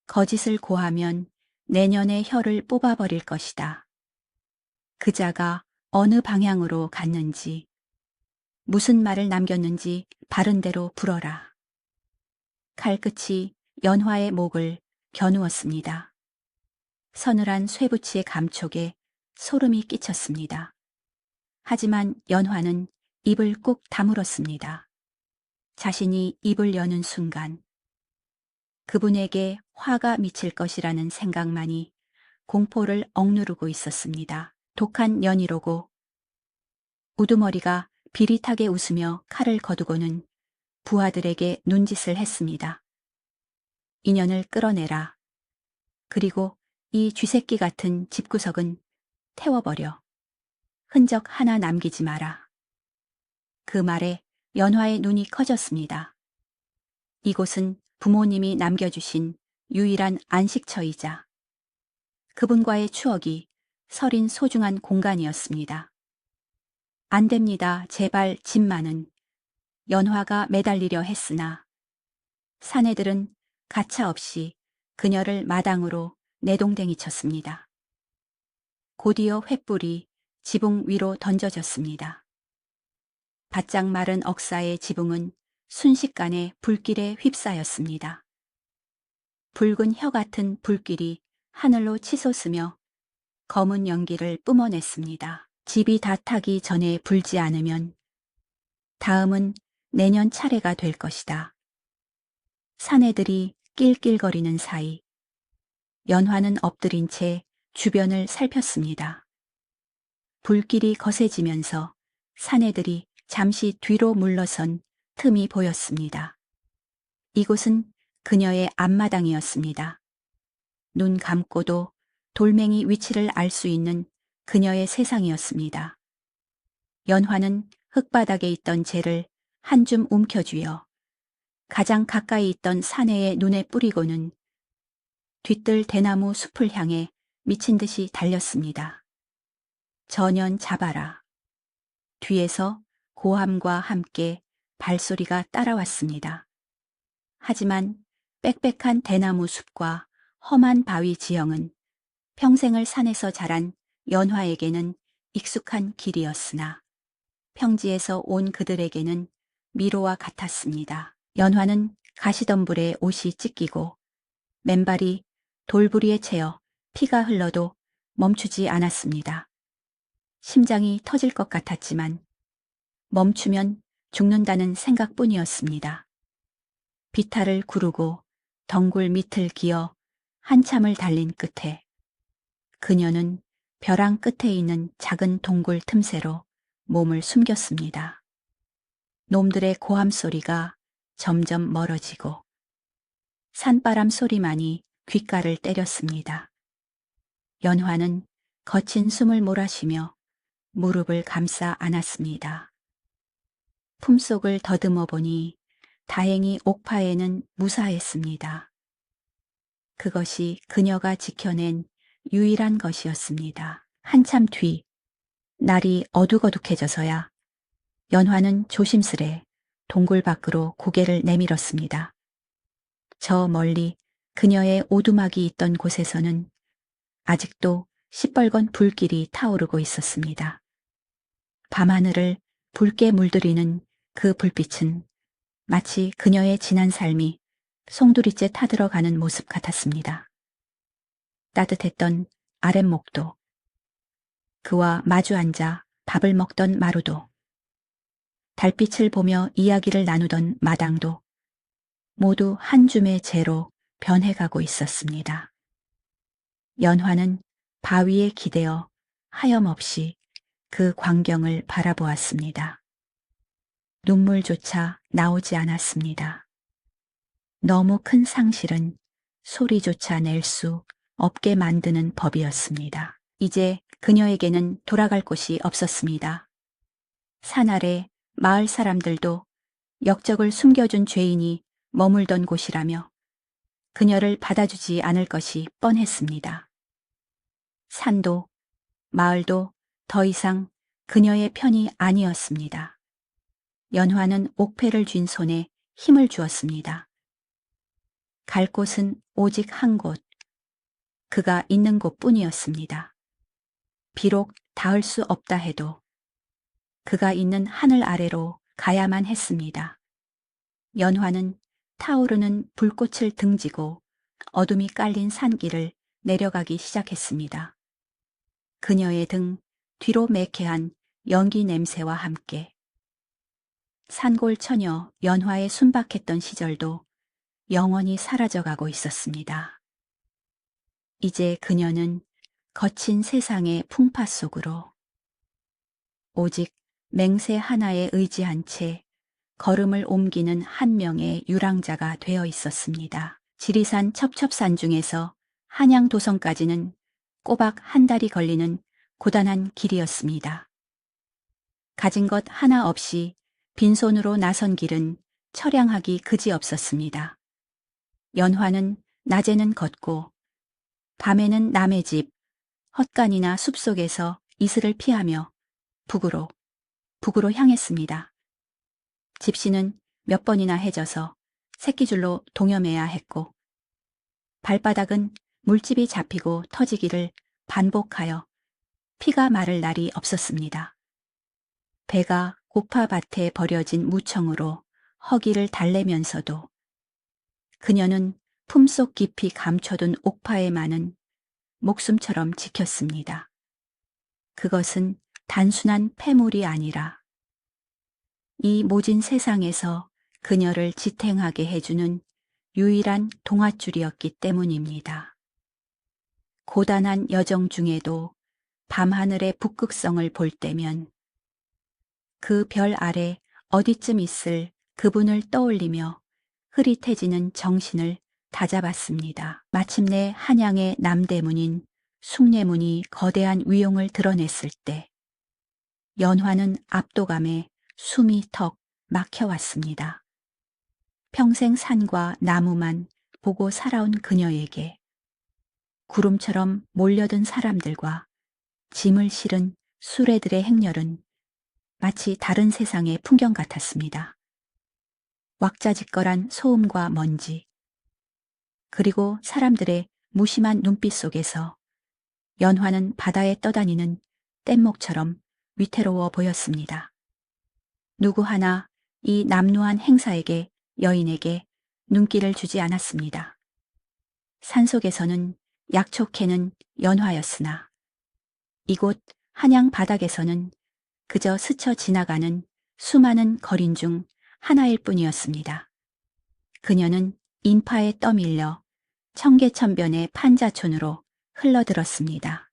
거짓을 고하면 내년에 혀를 뽑아버릴 것이다. 그자가 어느 방향으로 갔는지, 무슨 말을 남겼는지 바른 대로 불어라. 칼끝이 연화의 목을 겨누었습니다. 서늘한 쇠붙이의 감촉에 소름이 끼쳤습니다. 하지만 연화는 입을 꾹 다물었습니다. 자신이 입을 여는 순간 그분에게 화가 미칠 것이라는 생각만이 공포를 억누르고 있었습니다. 독한 연이로고 우두머리가 비릿하게 웃으며 칼을 거두고는 부하들에게 눈짓을 했습니다. 인연을 끌어내라. 그리고 이 쥐새끼 같은 집구석은 태워버려. 흔적 하나 남기지 마라. 그 말에 연화의 눈이 커졌습니다. 이곳은 부모님이 남겨주신 유일한 안식처이자 그분과의 추억이 서린 소중한 공간이었습니다. 안 됩니다. 제발 집만은 연화가 매달리려 했으나 사내들은 가차없이 그녀를 마당으로 내동댕이 쳤습니다. 곧이어 횃불이 지붕 위로 던져졌습니다. 바짝 마른 억사의 지붕은 순식간에 불길에 휩싸였습니다. 붉은 혀 같은 불길이 하늘로 치솟으며 검은 연기를 뿜어냈습니다. 집이 다 타기 전에 불지 않으면 다음은 내년 차례가 될 것이다. 사내들이 낄낄거리는 사이 연화는 엎드린 채 주변을 살폈습니다. 불길이 거세지면서 사내들이 잠시 뒤로 물러선 틈이 보였습니다. 이곳은 그녀의 앞마당이었습니다. 눈 감고도 돌멩이 위치를 알 수 있는 그녀의 세상이었습니다. 연화는 흙바닥에 있던 재를 한 줌 움켜쥐어 가장 가까이 있던 사내의 눈에 뿌리고는 뒤뜰 대나무 숲을 향해 미친 듯이 달렸습니다. 전연 잡아라. 뒤에서 고함과 함께 발소리가 따라왔습니다. 하지만 빽빽한 대나무 숲과 험한 바위 지형은 평생을 산에서 자란 연화에게는 익숙한 길이었으나 평지에서 온 그들에게는 미로와 같았습니다. 연화는 가시덤불에 옷이 찢기고 맨발이 돌부리에 채여 피가 흘러도 멈추지 않았습니다. 심장이 터질 것 같았지만 멈추면 죽는다는 생각뿐이었습니다. 비탈을 구르고 덩굴 밑을 기어 한참을 달린 끝에 그녀는 벼랑 끝에 있는 작은 동굴 틈새로 몸을 숨겼습니다. 놈들의 고함 소리가 점점 멀어지고 산바람 소리만이 귓가를 때렸습니다. 연화는 거친 숨을 몰아쉬며 무릎을 감싸 안았습니다. 품속을 더듬어 보니 다행히 옥파에는 무사했습니다. 그것이 그녀가 지켜낸 유일한 것이었습니다. 한참 뒤 날이 어둑어둑해져서야 연화는 조심스레 동굴 밖으로 고개를 내밀었습니다. 저 멀리 그녀의 오두막이 있던 곳에서는 아직도 시뻘건 불길이 타오르고 있었습니다. 밤하늘을 붉게 물들이는 그 불빛은 마치 그녀의 지난 삶이 송두리째 타들어가는 모습 같았습니다. 따뜻했던 아랫목도, 그와 마주 앉아 밥을 먹던 마루도, 달빛을 보며 이야기를 나누던 마당도 모두 한 줌의 재로 변해가고 있었습니다. 연화는 바위에 기대어 하염없이 그 광경을 바라보았습니다. 눈물조차 나오지 않았습니다. 너무 큰 상실은 소리조차 낼 수 없게 만드는 법이었습니다. 이제 그녀에게는 돌아갈 곳이 없었습니다. 산 아래 마을 사람들도 역적을 숨겨준 죄인이 머물던 곳이라며 그녀를 받아주지 않을 것이 뻔했습니다. 산도 마을도 더 이상 그녀의 편이 아니었습니다. 연화는 옥패를 쥔 손에 힘을 주었습니다. 갈 곳은 오직 한 곳, 그가 있는 곳뿐이었습니다. 비록 닿을 수 없다 해도 그가 있는 하늘 아래로 가야만 했습니다. 연화는 타오르는 불꽃을 등지고 어둠이 깔린 산길을 내려가기 시작했습니다. 그녀의 등 뒤로 매캐한 연기 냄새와 함께 산골 처녀 연화의 순박했던 시절도 영원히 사라져가고 있었습니다. 이제 그녀는 거친 세상의 풍파 속으로 오직 맹세 하나에 의지한 채 걸음을 옮기는 한 명의 유랑자가 되어 있었습니다. 지리산 첩첩산 중에서 한양도성까지는 꼬박 한 달이 걸리는 고단한 길이었습니다. 가진 것 하나 없이 빈손으로 나선 길은 처량하기 그지없었습니다. 연화는 낮에는 걷고 밤에는 남의 집, 헛간이나 숲속에서 이슬을 피하며 북으로 향했습니다. 집시는 몇 번이나 해져서 새끼줄로 동여매야 했고 발바닥은 물집이 잡히고 터지기를 반복하여 피가 마를 날이 없었습니다. 배가 고파밭에 버려진 무청으로 허기를 달래면서도 그녀는 품속 깊이 감춰둔 옥파의 만은 목숨처럼 지켰습니다. 그것은 단순한 폐물이 아니라 이 모진 세상에서 그녀를 지탱하게 해주는 유일한 동아줄이었기 때문입니다. 고단한 여정 중에도 밤하늘의 북극성을 볼 때면 그 별 아래 어디쯤 있을 그분을 떠올리며 흐릿해지는 정신을 다잡았습니다. 마침내 한양의 남대문인 숭례문이 거대한 위용을 드러냈을 때 연화는 압도감에 숨이 턱 막혀왔습니다. 평생 산과 나무만 보고 살아온 그녀에게 구름처럼 몰려든 사람들과 짐을 실은 수레들의 행렬은 마치 다른 세상의 풍경 같았습니다. 왁자지껄한 소음과 먼지, 그리고 사람들의 무심한 눈빛 속에서 연화는 바다에 떠다니는 뗏목처럼 위태로워 보였습니다. 누구 하나 이 남루한 행사에게 여인에게 눈길을 주지 않았습니다. 산속에서는 약촉해는 연화였으나 이곳 한양 바닥에서는 그저 스쳐 지나가는 수많은 거린 중 하나일 뿐이었습니다. 그녀는 인파에 떠밀려 청계천변의 판자촌으로 흘러들었습니다.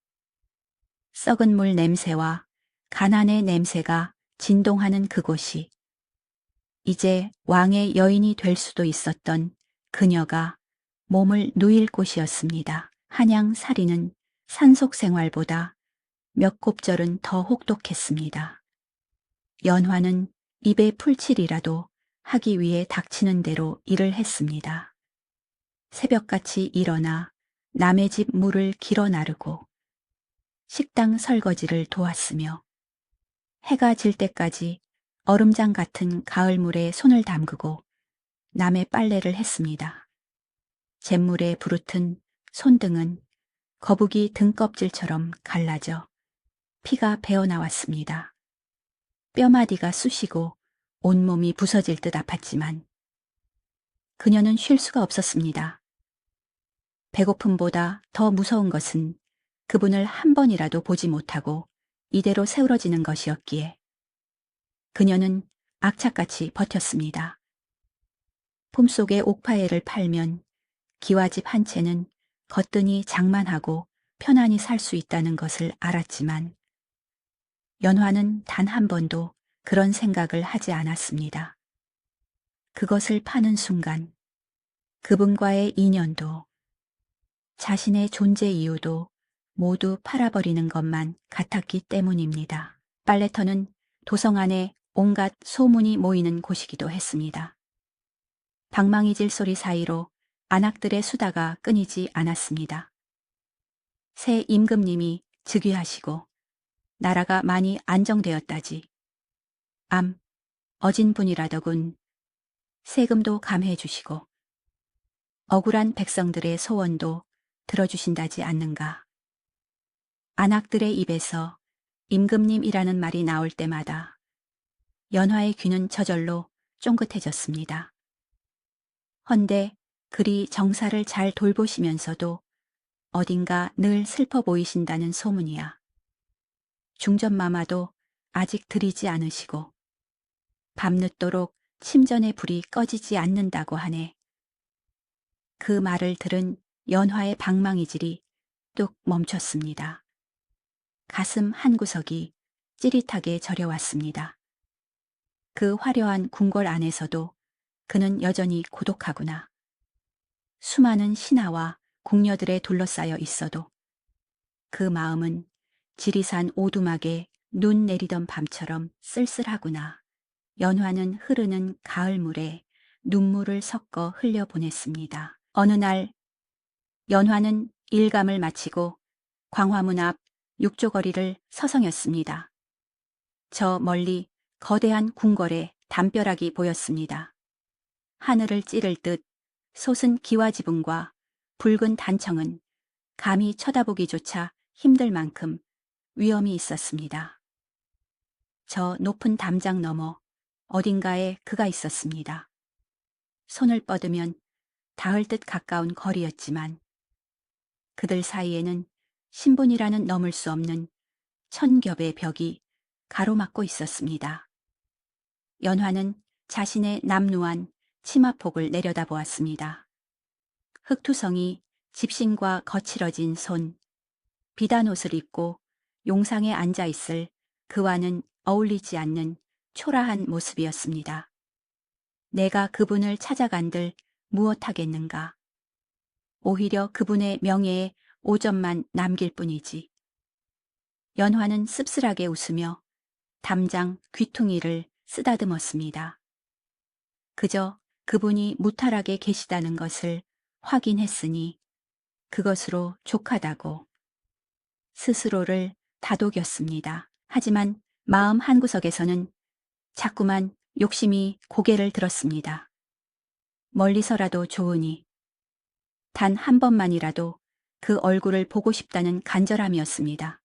썩은 물 냄새와 가난의 냄새가 진동하는 그곳이 이제 왕의 여인이 될 수도 있었던 그녀가 몸을 누일 곳이었습니다. 한양 살이는 산속 생활보다 몇 곱절은 더 혹독했습니다. 연화는 입에 풀칠이라도 하기 위해 닥치는 대로 일을 했습니다. 새벽같이 일어나 남의 집 물을 길어 나르고 식당 설거지를 도왔으며 해가 질 때까지 얼음장 같은 가을물에 손을 담그고 남의 빨래를 했습니다. 잿물에 부르튼 손등은 거북이 등껍질처럼 갈라져 피가 배어나왔습니다. 뼈마디가 쑤시고 온몸이 부서질 듯 아팠지만 그녀는 쉴 수가 없었습니다. 배고픔보다 더 무서운 것은 그분을 한 번이라도 보지 못하고 이대로 세우러지는 것이었기에 그녀는 악착같이 버텼습니다. 품속의 옥파애를 팔면 기와집 한 채는 거뜬히 장만하고 편안히 살 수 있다는 것을 알았지만 연화는 단 한 번도 그런 생각을 하지 않았습니다. 그것을 파는 순간 그분과의 인연도 자신의 존재 이유도 모두 팔아버리는 것만 같았기 때문입니다. 빨래터는 도성 안에 온갖 소문이 모이는 곳이기도 했습니다. 방망이질 소리 사이로 안악들의 수다가 끊이지 않았습니다. 새 임금님이 즉위하시고 나라가 많이 안정되었다지. 어진 분이라더군. 세금도 감해 주시고 억울한 백성들의 소원도 들어주신다지 않는가. 안악들의 입에서 임금님이라는 말이 나올 때마다 연화의 귀는 저절로 쫑긋해졌습니다. 헌데 그리 정사를 잘 돌보시면서도 어딘가 늘 슬퍼 보이신다는 소문이야. 중전마마도 아직 들이지 않으시고 밤늦도록 침전의 불이 꺼지지 않는다고 하네. 그 말을 들은 연화의 방망이질이 뚝 멈췄습니다. 가슴 한구석이 찌릿하게 저려왔습니다. 그 화려한 궁궐 안에서도 그는 여전히 고독하구나. 수많은 신하와 궁녀들에 둘러싸여 있어도 그 마음은 지리산 오두막에 눈 내리던 밤처럼 쓸쓸하구나. 연화는 흐르는 가을물에 눈물을 섞어 흘려보냈습니다. 어느 날 연화는 일감을 마치고 광화문 앞 육조거리를 서성였습니다. 저 멀리 거대한 궁궐의 담벼락이 보였습니다. 하늘을 찌를 듯 솟은 기와지붕과 붉은 단청은 감히 쳐다보기조차 힘들 만큼 위험이 있었습니다. 저 높은 담장 너머 어딘가에 그가 있었습니다. 손을 뻗으면 닿을 듯 가까운 거리였지만 그들 사이에는 신분이라는 넘을 수 없는 천겹의 벽이 가로막고 있었습니다. 연화는 자신의 남루한 치마폭을 내려다보았습니다. 흑투성이 집신과 거칠어진 손, 비단 옷을 입고 용상에 앉아있을 그와는 어울리지 않는 초라한 모습이었습니다. 내가 그분을 찾아간들 무엇하겠는가. 오히려 그분의 명예에 오점만 남길 뿐이지. 연화는 씁쓸하게 웃으며 담장 귀퉁이를 쓰다듬었습니다. 그저 그분이 무탈하게 계시다는 것을 확인했으니 그것으로 족하다고 스스로를 다독였습니다. 하지만 마음 한구석에서는 자꾸만 욕심이 고개를 들었습니다. 멀리서라도 좋으니 단 한 번만이라도 그 얼굴을 보고 싶다는 간절함이었습니다.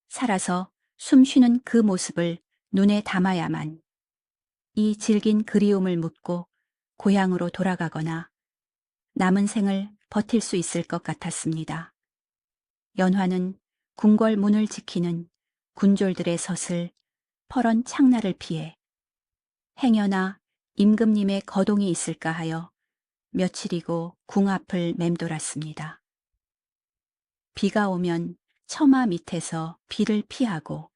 살아서 숨 쉬는 그 모습을 눈에 담아야만 이 질긴 그리움을 묻고 고향으로 돌아가거나 남은 생을 버틸 수 있을 것 같았습니다. 연화는 궁궐 문을 지키는 군졸들의 섯을 퍼런 창날을 피해 행여나 임금님의 거동이 있을까 하여 며칠이고 궁 앞을 맴돌았습니다. 비가 오면 처마 밑에서 비를 피하고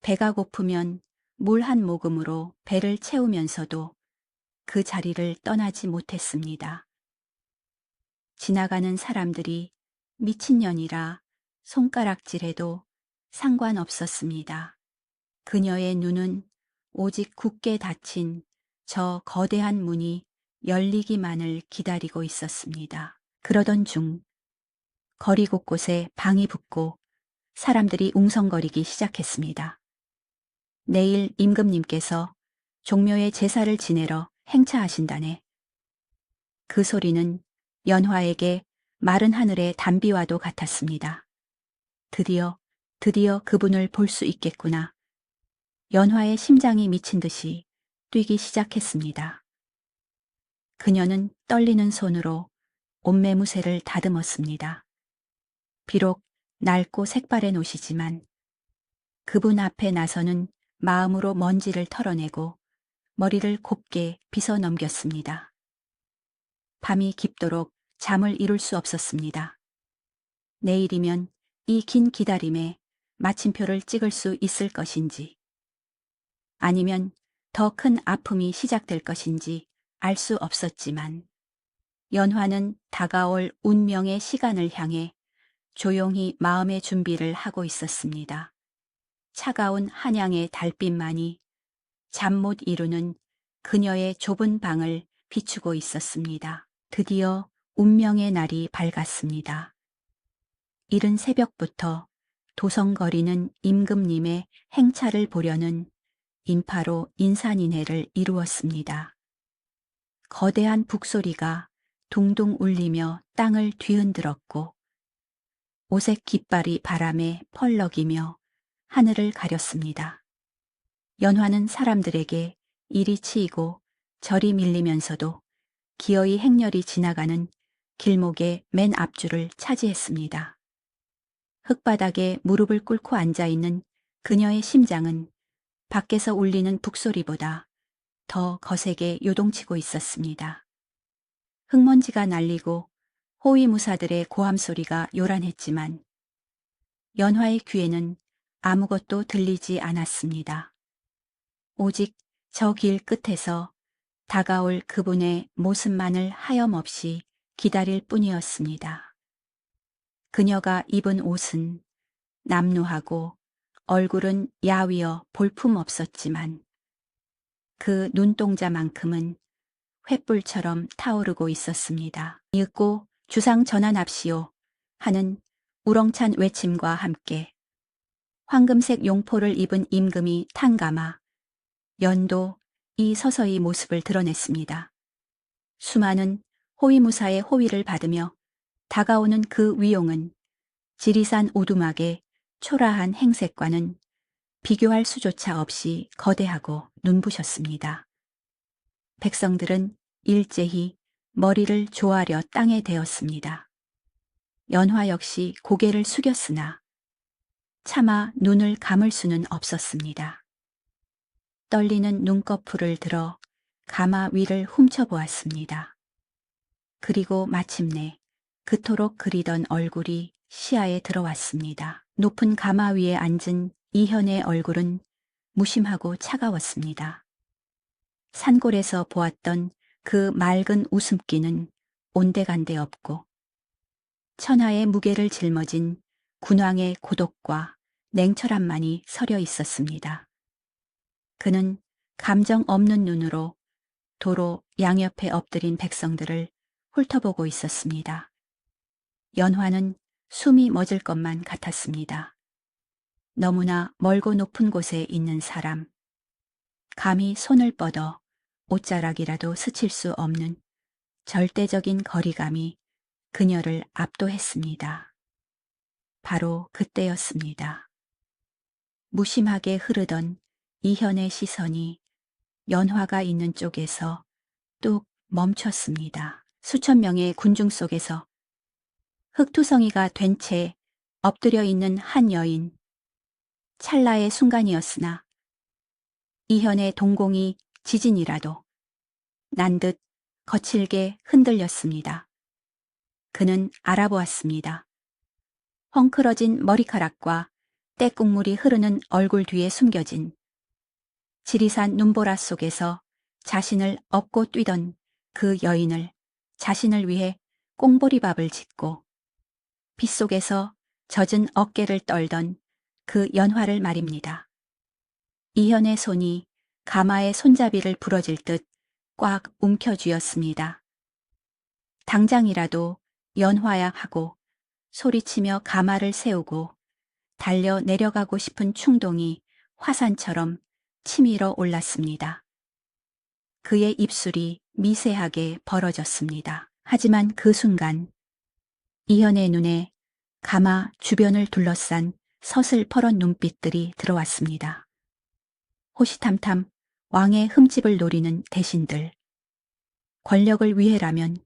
배가 고프면 물 한 모금으로 배를 채우면서도 그 자리를 떠나지 못했습니다. 지나가는 사람들이 미친년이라 손가락질해도 상관없었습니다. 그녀의 눈은 오직 굳게 닫힌 저 거대한 문이 열리기만을 기다리고 있었습니다. 그러던 중 거리 곳곳에 방이 붙고 사람들이 웅성거리기 시작했습니다. 내일 임금님께서 종묘의 제사를 지내러 행차하신다네. 그 소리는 연화에게 마른 하늘의 단비와도 같았습니다. 드디어 그분을 볼 수 있겠구나. 연화의 심장이 미친 듯이 뛰기 시작했습니다. 그녀는 떨리는 손으로 옷매무새를 다듬었습니다. 비록 낡고 색바랜 옷이지만 그분 앞에 나서는 마음으로 먼지를 털어내고 머리를 곱게 빗어 넘겼습니다. 밤이 깊도록 잠을 이룰 수 없었습니다. 내일이면 이 긴 기다림에 마침표를 찍을 수 있을 것인지 아니면 더 큰 아픔이 시작될 것인지 알 수 없었지만 연화는 다가올 운명의 시간을 향해 조용히 마음의 준비를 하고 있었습니다. 차가운 한양의 달빛만이 잠 못 이루는 그녀의 좁은 방을 비추고 있었습니다. 드디어 운명의 날이 밝았습니다. 이른 새벽부터 도성거리는 임금님의 행차를 보려는 인파로 인산인해를 이루었습니다. 거대한 북소리가 둥둥 울리며 땅을 뒤흔들었고 오색 깃발이 바람에 펄럭이며 하늘을 가렸습니다. 연화는 사람들에게 이리 치이고 저리 밀리면서도 기어이 행렬이 지나가는 길목의 맨 앞줄을 차지했습니다. 흙바닥에 무릎을 꿇고 앉아있는 그녀의 심장은 밖에서 울리는 북소리보다 더 거세게 요동치고 있었습니다. 흙먼지가 날리고 호위무사들의 고함 소리가 요란했지만 연화의 귀에는 아무것도 들리지 않았습니다. 오직 저 길 끝에서 다가올 그분의 모습만을 하염없이 기다릴 뿐이었습니다. 그녀가 입은 옷은 남루하고 얼굴은 야위어 볼품없었지만 그 눈동자만큼은 횃불처럼 타오르고 있었습니다. 이윽고 주상 전환합시오 하는 우렁찬 외침과 함께 황금색 용포를 입은 임금이 탕감아 연도 이 서서히 모습을 드러냈습니다. 수많은 호위무사의 호위를 받으며 다가오는 그 위용은 지리산 오두막의 초라한 행색과는 비교할 수조차 없이 거대하고 눈부셨습니다. 백성들은 일제히 머리를 조아려 땅에 대었습니다. 연화 역시 고개를 숙였으나 차마 눈을 감을 수는 없었습니다. 떨리는 눈꺼풀을 들어 가마 위를 훔쳐보았습니다. 그리고 마침내 그토록 그리던 얼굴이 시야에 들어왔습니다. 높은 가마 위에 앉은 이현의 얼굴은 무심하고 차가웠습니다. 산골에서 보았던 그 맑은 웃음기는 온데간데 없고 천하의 무게를 짊어진 군왕의 고독과 냉철함만이 서려 있었습니다. 그는 감정 없는 눈으로 도로 양옆에 엎드린 백성들을 훑어보고 있었습니다. 연화는 숨이 멎을 것만 같았습니다. 너무나 멀고 높은 곳에 있는 사람, 감히 손을 뻗어 옷자락이라도 스칠 수 없는 절대적인 거리감이 그녀를 압도했습니다. 바로 그때였습니다. 무심하게 흐르던 이현의 시선이 연화가 있는 쪽에서 뚝 멈췄습니다. 수천 명의 군중 속에서 흙투성이가 된 채 엎드려 있는 한 여인. 찰나의 순간이었으나 이현의 동공이 지진이라도 난 듯 거칠게 흔들렸습니다. 그는 알아보았습니다. 헝클어진 머리카락과 때국물이 흐르는 얼굴 뒤에 숨겨진 지리산 눈보라 속에서 자신을 업고 뛰던 그 여인을 자신을 위해 꽁보리밥을 짓고 빗속에서 젖은 어깨를 떨던 그 연화를 말입니다. 이현의 손이 가마의 손잡이를 부러질 듯 꽉 움켜쥐었습니다. 당장이라도 연화야 하고 소리치며 가마를 세우고 달려 내려가고 싶은 충동이 화산처럼 치밀어 올랐습니다. 그의 입술이 미세하게 벌어졌습니다. 하지만 그 순간 이현의 눈에 가마 주변을 둘러싼 서슬퍼런 눈빛들이 들어왔습니다. 호시탐탐 왕의 흠집을 노리는 대신들, 권력을 위해라면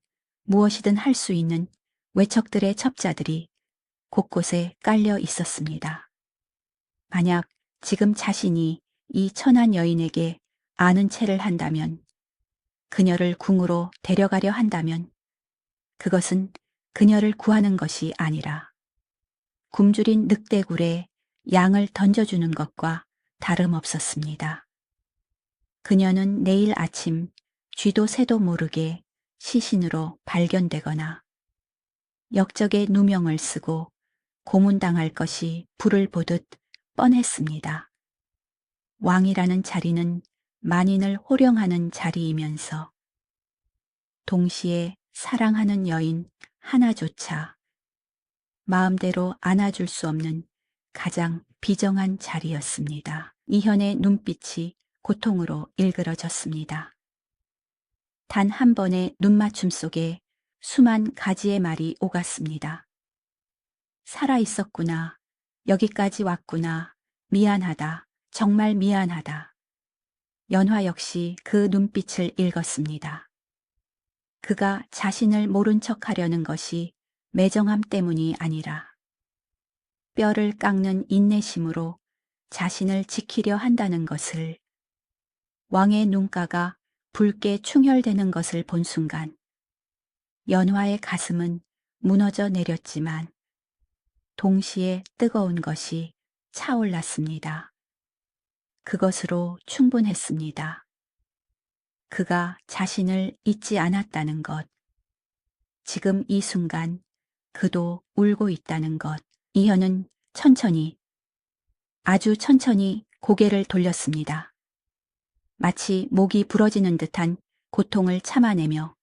무엇이든 할 수 있는 외척들의 첩자들이 곳곳에 깔려 있었습니다. 만약 지금 자신이 이 천한 여인에게 아는 체를 한다면, 그녀를 궁으로 데려가려 한다면 그것은 그녀를 구하는 것이 아니라 굶주린 늑대굴에 양을 던져주는 것과 다름없었습니다. 그녀는 내일 아침 쥐도 새도 모르게 시신으로 발견되거나 역적의 누명을 쓰고 고문당할 것이 불을 보듯 뻔했습니다. 왕이라는 자리는 만인을 호령하는 자리이면서 동시에 사랑하는 여인 하나조차 마음대로 안아줄 수 없는 가장 비정한 자리였습니다. 이현의 눈빛이 고통으로 일그러졌습니다. 단 한 번의 눈맞춤 속에 수만 가지의 말이 오갔습니다. 살아있었구나. 여기까지 왔구나. 미안하다. 정말 미안하다. 연화 역시 그 눈빛을 읽었습니다. 그가 자신을 모른 척 하려는 것이 매정함 때문이 아니라 뼈를 깎는 인내심으로 자신을 지키려 한다는 것을, 왕의 눈가가 붉게 충혈되는 것을 본 순간 연화의 가슴은 무너져 내렸지만 동시에 뜨거운 것이 차올랐습니다. 그것으로 충분했습니다. 그가 자신을 잊지 않았다는 것, 지금 이 순간 그도 울고 있다는 것. 이현은 천천히, 아주 천천히 고개를 돌렸습니다. 마치 목이 부러지는 듯한 고통을 참아내며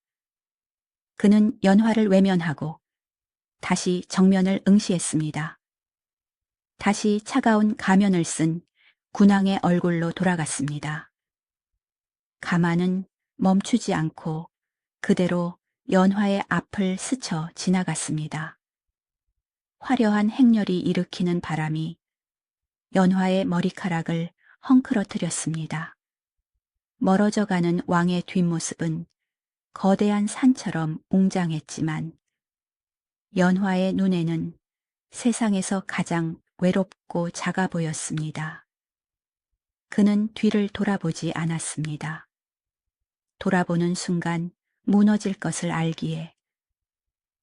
그는 연화를 외면하고 다시 정면을 응시했습니다. 다시 차가운 가면을 쓴 군왕의 얼굴로 돌아갔습니다. 가마는 멈추지 않고 그대로 연화의 앞을 스쳐 지나갔습니다. 화려한 행렬이 일으키는 바람이 연화의 머리카락을 헝클어뜨렸습니다. 멀어져가는 왕의 뒷모습은 거대한 산처럼 웅장했지만 연화의 눈에는 세상에서 가장 외롭고 작아 보였습니다. 그는 뒤를 돌아보지 않았습니다. 돌아보는 순간 무너질 것을 알기에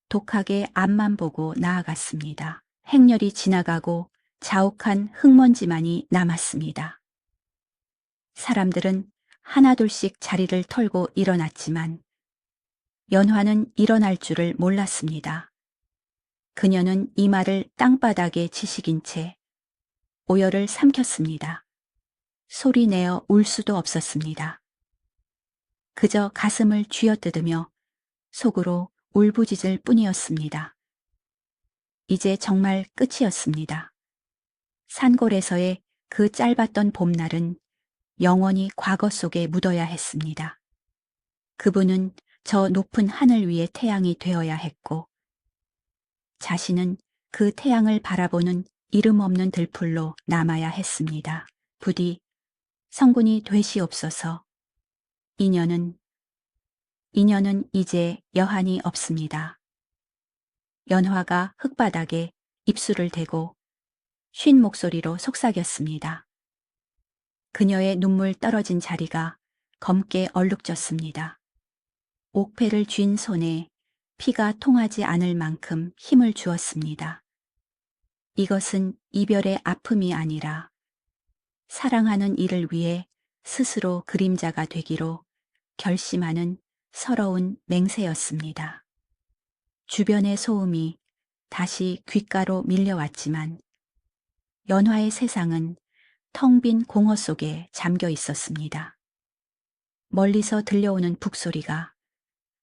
독하게 앞만 보고 나아갔습니다. 행렬이 지나가고 자욱한 흙먼지만이 남았습니다. 사람들은 하나둘씩 자리를 털고 일어났지만 연화는 일어날 줄을 몰랐습니다. 그녀는 이마를 땅바닥에 치식인 채 오열을 삼켰습니다. 소리내어 울 수도 없었습니다. 그저 가슴을 쥐어뜯으며 속으로 울부짖을 뿐이었습니다. 이제 정말 끝이었습니다. 산골에서의 그 짧았던 봄날은 영원히 과거 속에 묻어야 했습니다. 그분은 저 높은 하늘 위의 태양이 되어야 했고 자신은 그 태양을 바라보는 이름 없는 들풀로 남아야 했습니다. 부디 성군이 되시옵소서. 인연은 이제 여한이 없습니다. 연화가 흙바닥에 입술을 대고 쉰 목소리로 속삭였습니다. 그녀의 눈물 떨어진 자리가 검게 얼룩졌습니다. 옥패를 쥔 손에 피가 통하지 않을 만큼 힘을 주었습니다. 이것은 이별의 아픔이 아니라 사랑하는 이를 위해 스스로 그림자가 되기로 결심하는 서러운 맹세였습니다. 주변의 소음이 다시 귓가로 밀려왔지만 연화의 세상은 텅 빈 공허 속에 잠겨 있었습니다. 멀리서 들려오는 북소리가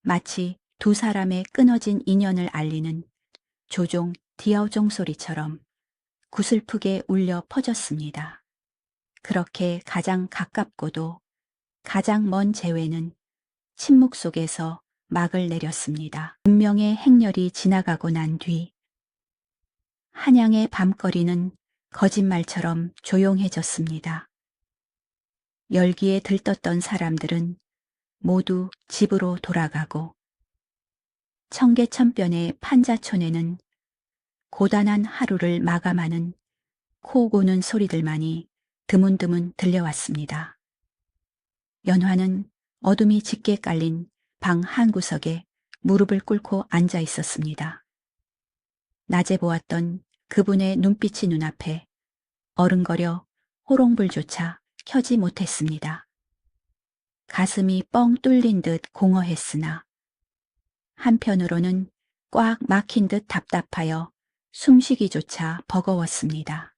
마치 두 사람의 끊어진 인연을 알리는 조종 디아오종 소리처럼 구슬프게 울려 퍼졌습니다. 그렇게 가장 가깝고도 가장 먼 재회는 침묵 속에서 막을 내렸습니다. 운명의 행렬이 지나가고 난 뒤 한양의 밤거리는 거짓말처럼 조용해졌습니다. 열기에 들떴던 사람들은 모두 집으로 돌아가고 청계천변의 판자촌에는 고단한 하루를 마감하는 코 고는 소리들만이 드문드문 들려왔습니다. 연화는 어둠이 짙게 깔린 방 한구석에 무릎을 꿇고 앉아 있었습니다. 낮에 보았던 그분의 눈빛이 눈앞에 어른거려 호롱불조차 켜지 못했습니다. 가슴이 뻥 뚫린 듯 공허했으나 한편으로는 꽉 막힌 듯 답답하여 숨쉬기조차 버거웠습니다.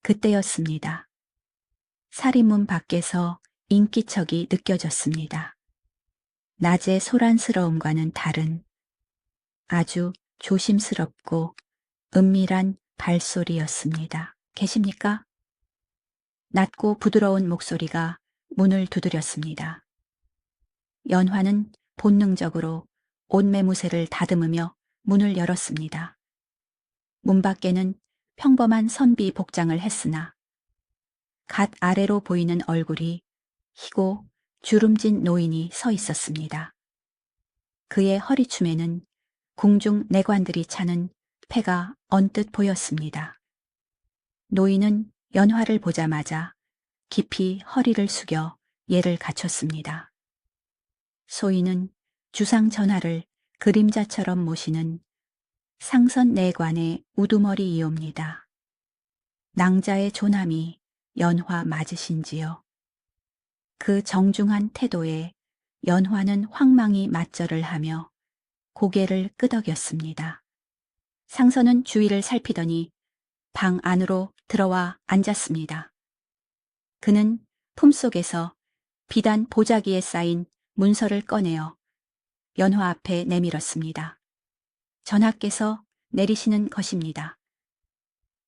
그때였습니다. 살인문 밖에서 인기척이 느껴졌습니다. 낮의 소란스러움과는 다른 아주 조심스럽고 은밀한 발소리였습니다. 계십니까? 낮고 부드러운 목소리가 문을 두드렸습니다. 연화는 본능적으로 옷매무새를 다듬으며 문을 열었습니다. 문 밖에는 평범한 선비 복장을 했으나 갓 아래로 보이는 얼굴이 희고 주름진 노인이 서 있었습니다. 그의 허리춤에는 궁중 내관들이 차는 패가 언뜻 보였습니다. 노인은 연화를 보자마자 깊이 허리를 숙여 예를 갖췄습니다. 소인은 주상 전하를 그림자처럼 모시는 상선 내관의 우두머리이옵니다. 낭자의 존함이 연화 맞으신지요? 그 정중한 태도에 연화는 황망히 맞절을 하며 고개를 끄덕였습니다. 상선은 주위를 살피더니 방 안으로 들어와 앉았습니다. 그는 품속에서 비단 보자기에 쌓인 문서를 꺼내어 연화 앞에 내밀었습니다. 전하께서 내리시는 것입니다.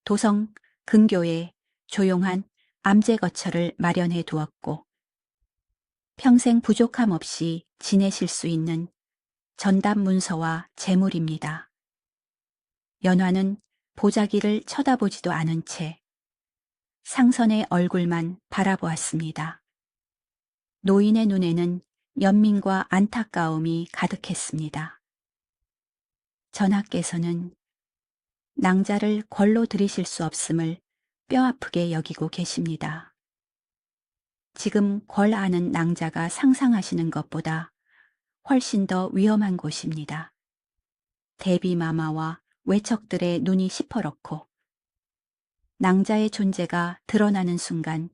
도성 근교에 조용한 암제거처를 마련해 두었고 평생 부족함 없이 지내실 수 있는 전답 문서와 재물입니다. 연화는 보자기를 쳐다보지도 않은 채 상선의 얼굴만 바라보았습니다. 노인의 눈에는 연민과 안타까움이 가득했습니다. 전하께서는 낭자를 권로 들이실 수 없음을 뼈아프게 여기고 계십니다. 지금 궐 안은 낭자가 상상하시는 것보다 훨씬 더 위험한 곳입니다. 대비마마와 외척들의 눈이 시퍼렇고 낭자의 존재가 드러나는 순간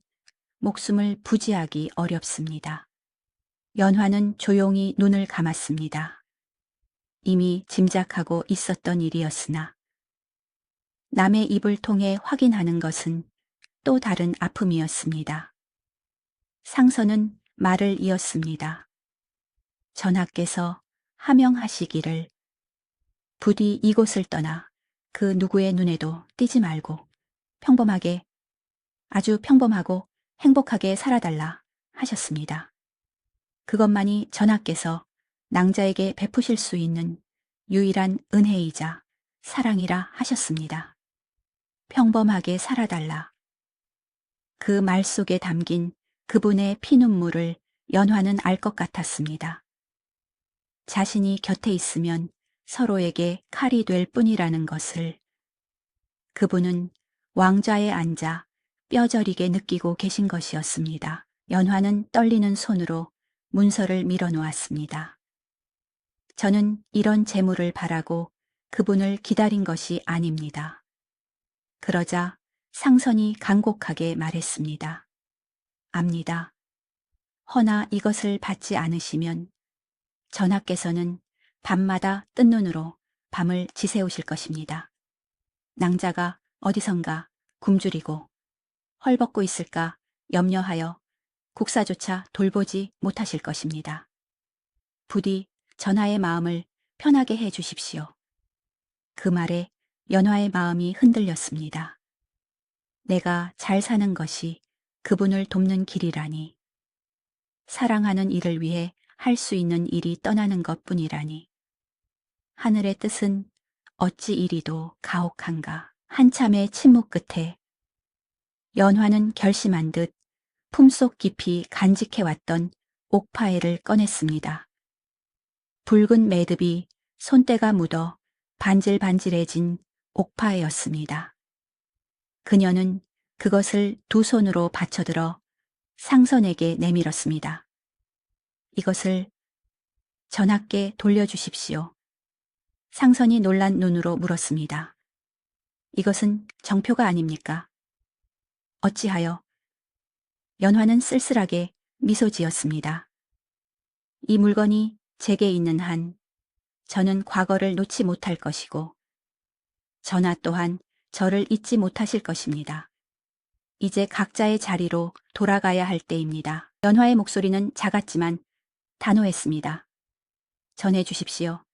목숨을 부지하기 어렵습니다. 연화는 조용히 눈을 감았습니다. 이미 짐작하고 있었던 일이었으나 남의 입을 통해 확인하는 것은 또 다른 아픔이었습니다. 상선은 말을 이었습니다. 전하께서 하명하시기를 부디 이곳을 떠나 그 누구의 눈에도 띄지 말고 평범하게, 아주 평범하고 행복하게 살아달라 하셨습니다. 그것만이 전하께서 낭자에게 베푸실 수 있는 유일한 은혜이자 사랑이라 하셨습니다. 평범하게 살아달라. 그 말 속에 담긴 그분의 피눈물을 연화는 알 것 같았습니다. 자신이 곁에 있으면 서로에게 칼이 될 뿐이라는 것을 그분은 왕좌에 앉아 뼈저리게 느끼고 계신 것이었습니다. 연화는 떨리는 손으로 문서를 밀어놓았습니다. 저는 이런 재물을 바라고 그분을 기다린 것이 아닙니다. 그러자 상선이 간곡하게 말했습니다. 압니다. 허나 이것을 받지 않으시면 전하께서는 밤마다 뜬 눈으로 밤을 지새우실 것입니다. 낭자가 어디선가 굶주리고 헐벗고 있을까 염려하여 국사조차 돌보지 못하실 것입니다. 부디 전하의 마음을 편하게 해 주십시오. 그 말에 연화의 마음이 흔들렸습니다. 내가 잘 사는 것이 그분을 돕는 길이라니. 사랑하는 이를 위해 할 수 있는 일이 떠나는 것뿐이라니. 하늘의 뜻은 어찌 이리도 가혹한가. 한참의 침묵 끝에 연화는 결심한 듯 품속 깊이 간직해왔던 옥파애를 꺼냈습니다. 붉은 매듭이 손때가 묻어 반질반질해진 옥파애였습니다. 그녀는 그것을 두 손으로 받쳐들어 상선에게 내밀었습니다. 이것을 전하께 돌려주십시오. 상선이 놀란 눈으로 물었습니다. 이것은 정표가 아닙니까? 어찌하여? 연화는 쓸쓸하게 미소 지었습니다. 이 물건이 제게 있는 한 저는 과거를 놓지 못할 것이고 전하 또한 저를 잊지 못하실 것입니다. 이제 각자의 자리로 돌아가야 할 때입니다. 연화의 목소리는 작았지만 단호했습니다. 전해 주십시오.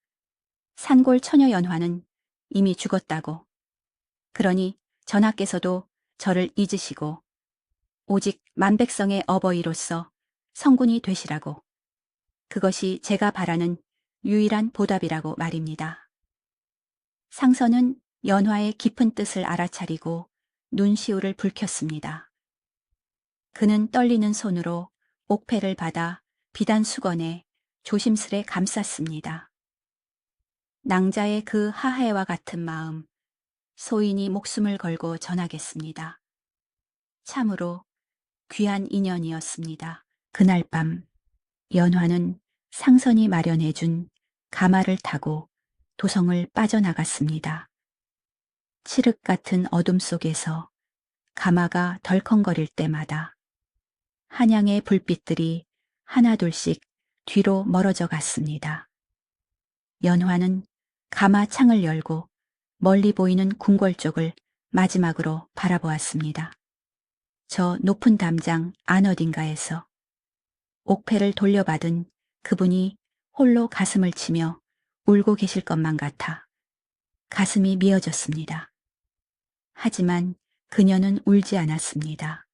산골 처녀 연화는 이미 죽었다고. 그러니 전하께서도 저를 잊으시고 오직 만백성의 어버이로서 성군이 되시라고. 그것이 제가 바라는 유일한 보답이라고 말입니다. 상선은 연화의 깊은 뜻을 알아차리고 눈시울을 붉혔습니다. 그는 떨리는 손으로 옥패를 받아 비단 수건에 조심스레 감쌌습니다. 낭자의 그 하해와 같은 마음, 소인이 목숨을 걸고 전하겠습니다. 참으로 귀한 인연이었습니다. 그날 밤 연화는 상선이 마련해준 가마를 타고 도성을 빠져나갔습니다. 칠흑 같은 어둠 속에서 가마가 덜컹거릴 때마다 한양의 불빛들이 하나둘씩 뒤로 멀어져 갔습니다. 연화는 가마 창을 열고 멀리 보이는 궁궐 쪽을 마지막으로 바라보았습니다. 저 높은 담장 안 어딘가에서 옥패를 돌려받은 그분이 홀로 가슴을 치며 울고 계실 것만 같아 가슴이 미어졌습니다. 하지만 그녀는 울지 않았습니다.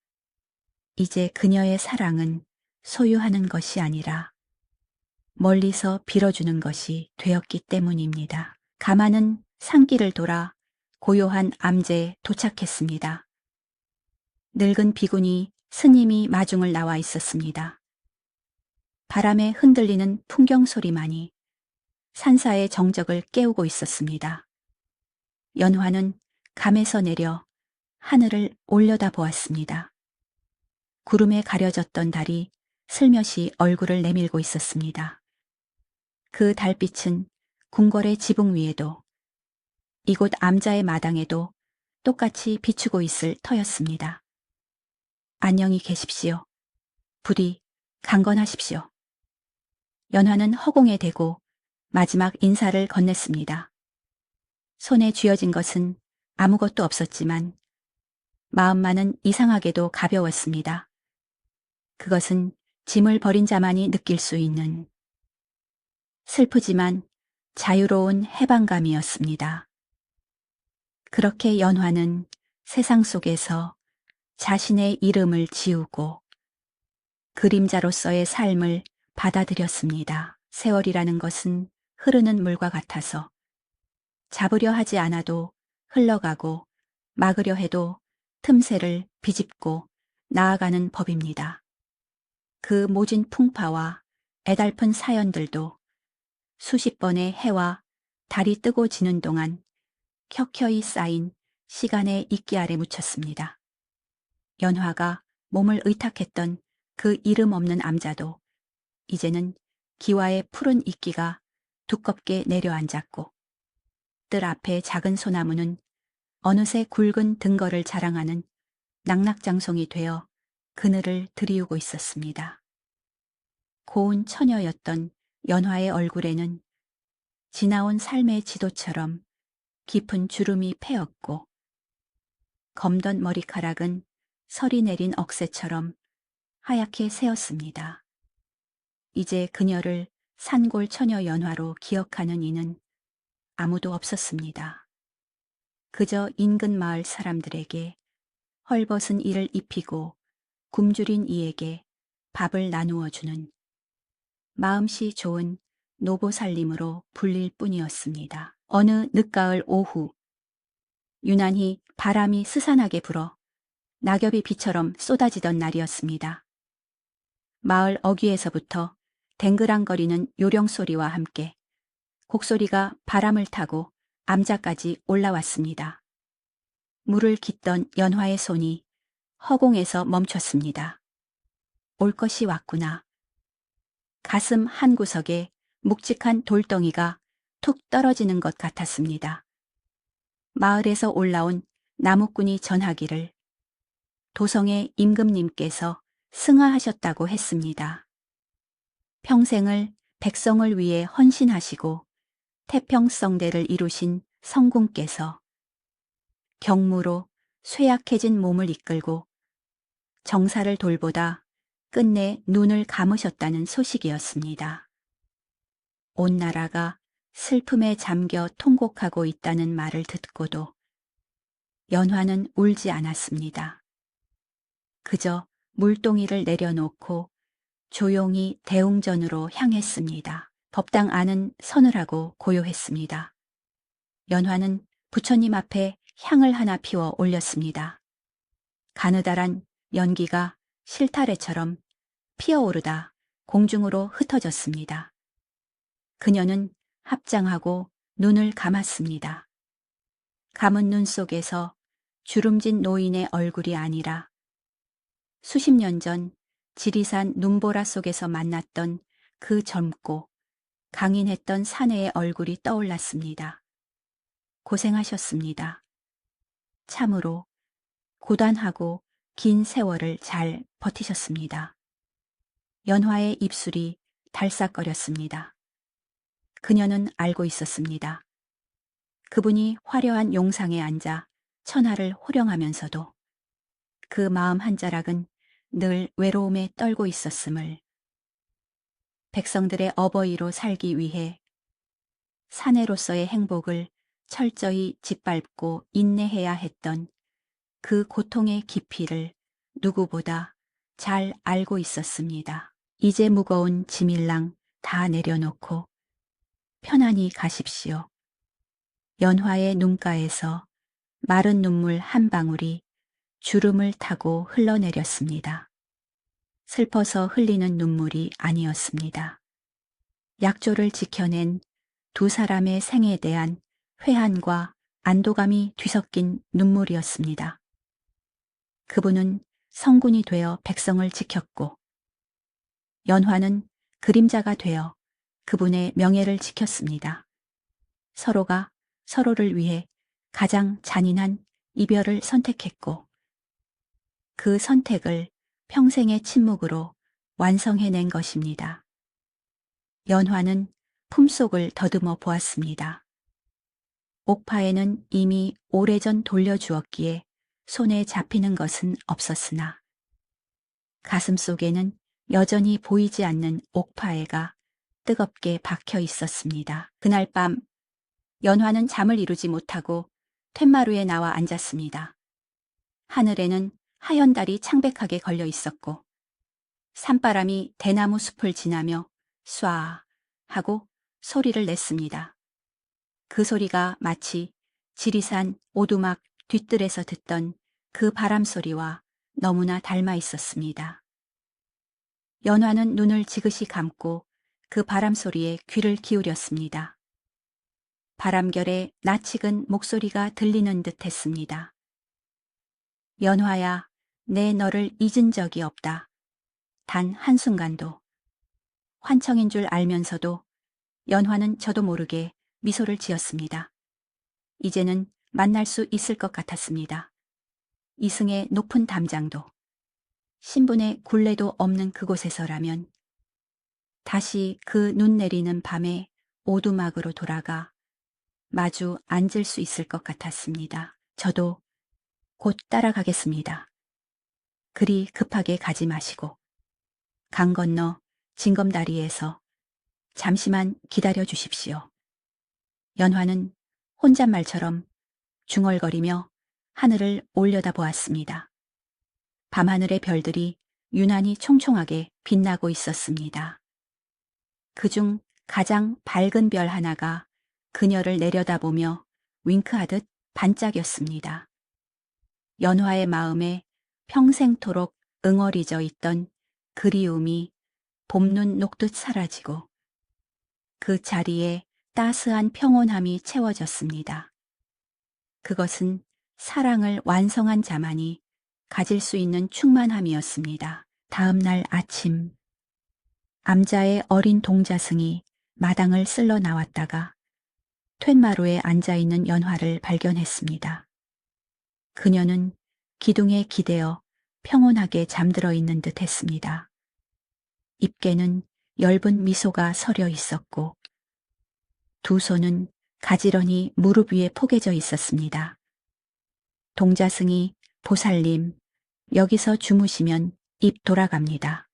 이제 그녀의 사랑은 소유하는 것이 아니라 멀리서 빌어주는 것이 되었기 때문입니다. 가마는 산길을 돌아 고요한 암제에 도착했습니다. 늙은 비군이 스님이 마중을 나와 있었습니다. 바람에 흔들리는 풍경 소리만이 산사의 정적을 깨우고 있었습니다. 연화는 감에서 내려 하늘을 올려다 보았습니다. 구름에 가려졌던 달이 슬며시 얼굴을 내밀고 있었습니다. 그 달빛은 궁궐의 지붕 위에도 이곳 암자의 마당에도 똑같이 비추고 있을 터였습니다. 안녕히 계십시오. 부디 강건하십시오. 연화는 허공에 대고 마지막 인사를 건넸습니다. 손에 쥐어진 것은 아무것도 없었지만 마음만은 이상하게도 가벼웠습니다. 그것은 짐을 버린 자만이 느낄 수 있는 슬프지만 자유로운 해방감이었습니다. 그렇게 연화는 세상 속에서 자신의 이름을 지우고 그림자로서의 삶을 받아들였습니다. 세월이라는 것은 흐르는 물과 같아서 잡으려 하지 않아도 흘러가고 막으려 해도 틈새를 비집고 나아가는 법입니다. 그 모진 풍파와 애달픈 사연들도 수십 번의 해와 달이 뜨고 지는 동안 켜켜이 쌓인 시간의 이끼 아래 묻혔습니다. 연화가 몸을 의탁했던 그 이름 없는 암자도 이제는 기와의 푸른 이끼가 두껍게 내려앉았고 뜰 앞의 작은 소나무는 어느새 굵은 등거를 자랑하는 낙낙장송이 되어 그늘을 드리우고 있었습니다. 고운 처녀였던 연화의 얼굴에는 지나온 삶의 지도처럼 깊은 주름이 패었고 검던 머리카락은 설이 내린 억새처럼 하얗게 새었습니다. 이제 그녀를 산골 처녀 연화로 기억하는 이는 아무도 없었습니다. 그저 인근 마을 사람들에게 헐벗은 이를 입히고 굶주린 이에게 밥을 나누어 주는 마음씨 좋은 노보살림으로 불릴 뿐이었습니다. 어느 늦가을 오후 유난히 바람이 스산하게 불어 낙엽이 비처럼 쏟아지던 날이었습니다. 마을 어귀에서부터 댕그랑거리는 요령소리와 함께 곡소리가 바람을 타고 암자까지 올라왔습니다. 물을 깃던 연화의 손이 허공에서 멈췄습니다. 올 것이 왔구나. 가슴 한 구석에 묵직한 돌덩이가 툭 떨어지는 것 같았습니다. 마을에서 올라온 나무꾼이 전하기를 도성의 임금님께서 승하하셨다고 했습니다. 평생을 백성을 위해 헌신하시고 태평성대를 이루신 성궁께서 경무로 쇠약해진 몸을 이끌고 정사를 돌보다 끝내 눈을 감으셨다는 소식이었습니다. 온 나라가 슬픔에 잠겨 통곡하고 있다는 말을 듣고도 연화는 울지 않았습니다. 그저 물동이를 내려놓고 조용히 대웅전으로 향했습니다. 법당 안은 서늘하고 고요했습니다. 연화는 부처님 앞에 향을 하나 피워 올렸습니다. 가느다란 연기가 실타래처럼 피어오르다 공중으로 흩어졌습니다. 그녀는 합장하고 눈을 감았습니다. 감은 눈 속에서 주름진 노인의 얼굴이 아니라 수십 년 전 지리산 눈보라 속에서 만났던 그 젊고 강인했던 사내의 얼굴이 떠올랐습니다. 고생하셨습니다. 참으로 고단하고 긴 세월을 잘 버티셨습니다. 연화의 입술이 달싹거렸습니다. 그녀는 알고 있었습니다. 그분이 화려한 용상에 앉아 천하를 호령하면서도 그 마음 한 자락은 늘 외로움에 떨고 있었음을, 백성들의 어버이로 살기 위해 사내로서의 행복을 철저히 짓밟고 인내해야 했던 그 고통의 깊이를 누구보다 잘 알고 있었습니다. 이제 무거운 짐일랑 다 내려놓고 편안히 가십시오. 연화의 눈가에서 마른 눈물 한 방울이 주름을 타고 흘러내렸습니다. 슬퍼서 흘리는 눈물이 아니었습니다. 약조를 지켜낸 두 사람의 생에 대한 회한과 안도감이 뒤섞인 눈물이었습니다. 그분은 성군이 되어 백성을 지켰고, 연화는 그림자가 되어 그분의 명예를 지켰습니다. 서로가 서로를 위해 가장 잔인한 이별을 선택했고, 그 선택을 평생의 침묵으로 완성해낸 것입니다. 연화는 품속을 더듬어 보았습니다. 옥파에는 이미 오래전 돌려주었기에 손에 잡히는 것은 없었으나 가슴 속에는 여전히 보이지 않는 옥파에가 뜨겁게 박혀 있었습니다. 그날 밤 연화는 잠을 이루지 못하고 툇마루에 나와 앉았습니다. 하늘에는 하얀 달이 창백하게 걸려 있었고 산바람이 대나무 숲을 지나며 쏴 하고 소리를 냈습니다. 그 소리가 마치 지리산 오두막 뒤뜰에서 듣던 그 바람 소리와 너무나 닮아 있었습니다. 연화는 눈을 지그시 감고 그 바람 소리에 귀를 기울였습니다. 바람결에 낯익은 목소리가 들리는 듯 했습니다. 연화야, 내 너를 잊은 적이 없다. 단 한순간도. 환청인 줄 알면서도 연화는 저도 모르게 미소를 지었습니다. 이제는 만날 수 있을 것 같았습니다. 이승의 높은 담장도, 신분의 굴레도 없는 그곳에서라면 다시 그 눈 내리는 밤에 오두막으로 돌아가 마주 앉을 수 있을 것 같았습니다. 저도 곧 따라가겠습니다. 그리 급하게 가지 마시고 강 건너 징검다리에서 잠시만 기다려 주십시오. 연화는 혼잣말처럼 중얼거리며 하늘을 올려다보았습니다. 밤하늘의 별들이 유난히 총총하게 빛나고 있었습니다. 그중 가장 밝은 별 하나가 그녀를 내려다보며 윙크하듯 반짝였습니다. 연화의 마음에 평생토록 응어리져 있던 그리움이 봄눈 녹듯 사라지고 그 자리에 따스한 평온함이 채워졌습니다. 그것은 사랑을 완성한 자만이 가질 수 있는 충만함이었습니다. 다음 날 아침, 암자의 어린 동자승이 마당을 쓸러 나왔다가 툇마루에 앉아있는 연화를 발견했습니다. 그녀는 기둥에 기대어 평온하게 잠들어 있는 듯 했습니다. 입계는 엷은 미소가 서려 있었고 두 손은 가지런히 무릎 위에 포개져 있었습니다. 동자승이 보살님, 여기서 주무시면 입 돌아갑니다.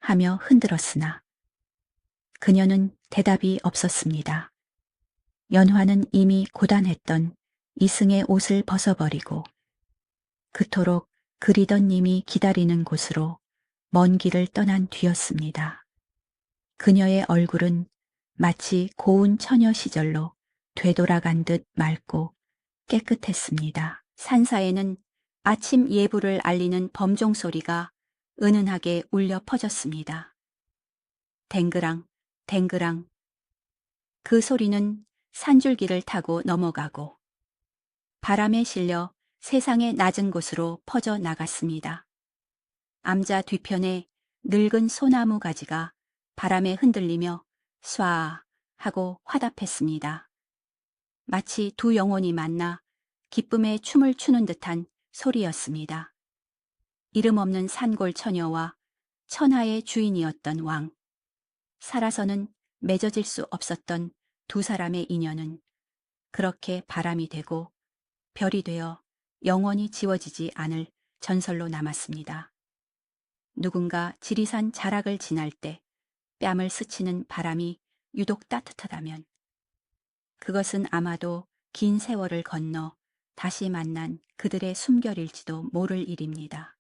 하며 흔들었으나 그녀는 대답이 없었습니다. 연화는 이미 고단했던 이승의 옷을 벗어버리고 그토록 그리던 님이 기다리는 곳으로 먼 길을 떠난 뒤였습니다. 그녀의 얼굴은 마치 고운 처녀 시절로 되돌아간 듯 맑고 깨끗했습니다. 산사에는 아침 예불을 알리는 범종 소리가 은은하게 울려 퍼졌습니다. 댕그랑, 댕그랑. 그 소리는 산줄기를 타고 넘어가고 바람에 실려 세상의 낮은 곳으로 퍼져 나갔습니다. 암자 뒤편에 늙은 소나무 가지가 바람에 흔들리며 쏴 하고 화답했습니다. 마치 두 영혼이 만나 기쁨의 춤을 추는 듯한 소리였습니다. 이름 없는 산골 처녀와 천하의 주인이었던 왕. 살아서는 맺어질 수 없었던 두 사람의 인연은 그렇게 바람이 되고 별이 되어 영원히 지워지지 않을 전설로 남았습니다. 누군가 지리산 자락을 지날 때 뺨을 스치는 바람이 유독 따뜻하다면 그것은 아마도 긴 세월을 건너 다시 만난 그들의 숨결일지도 모를 일입니다.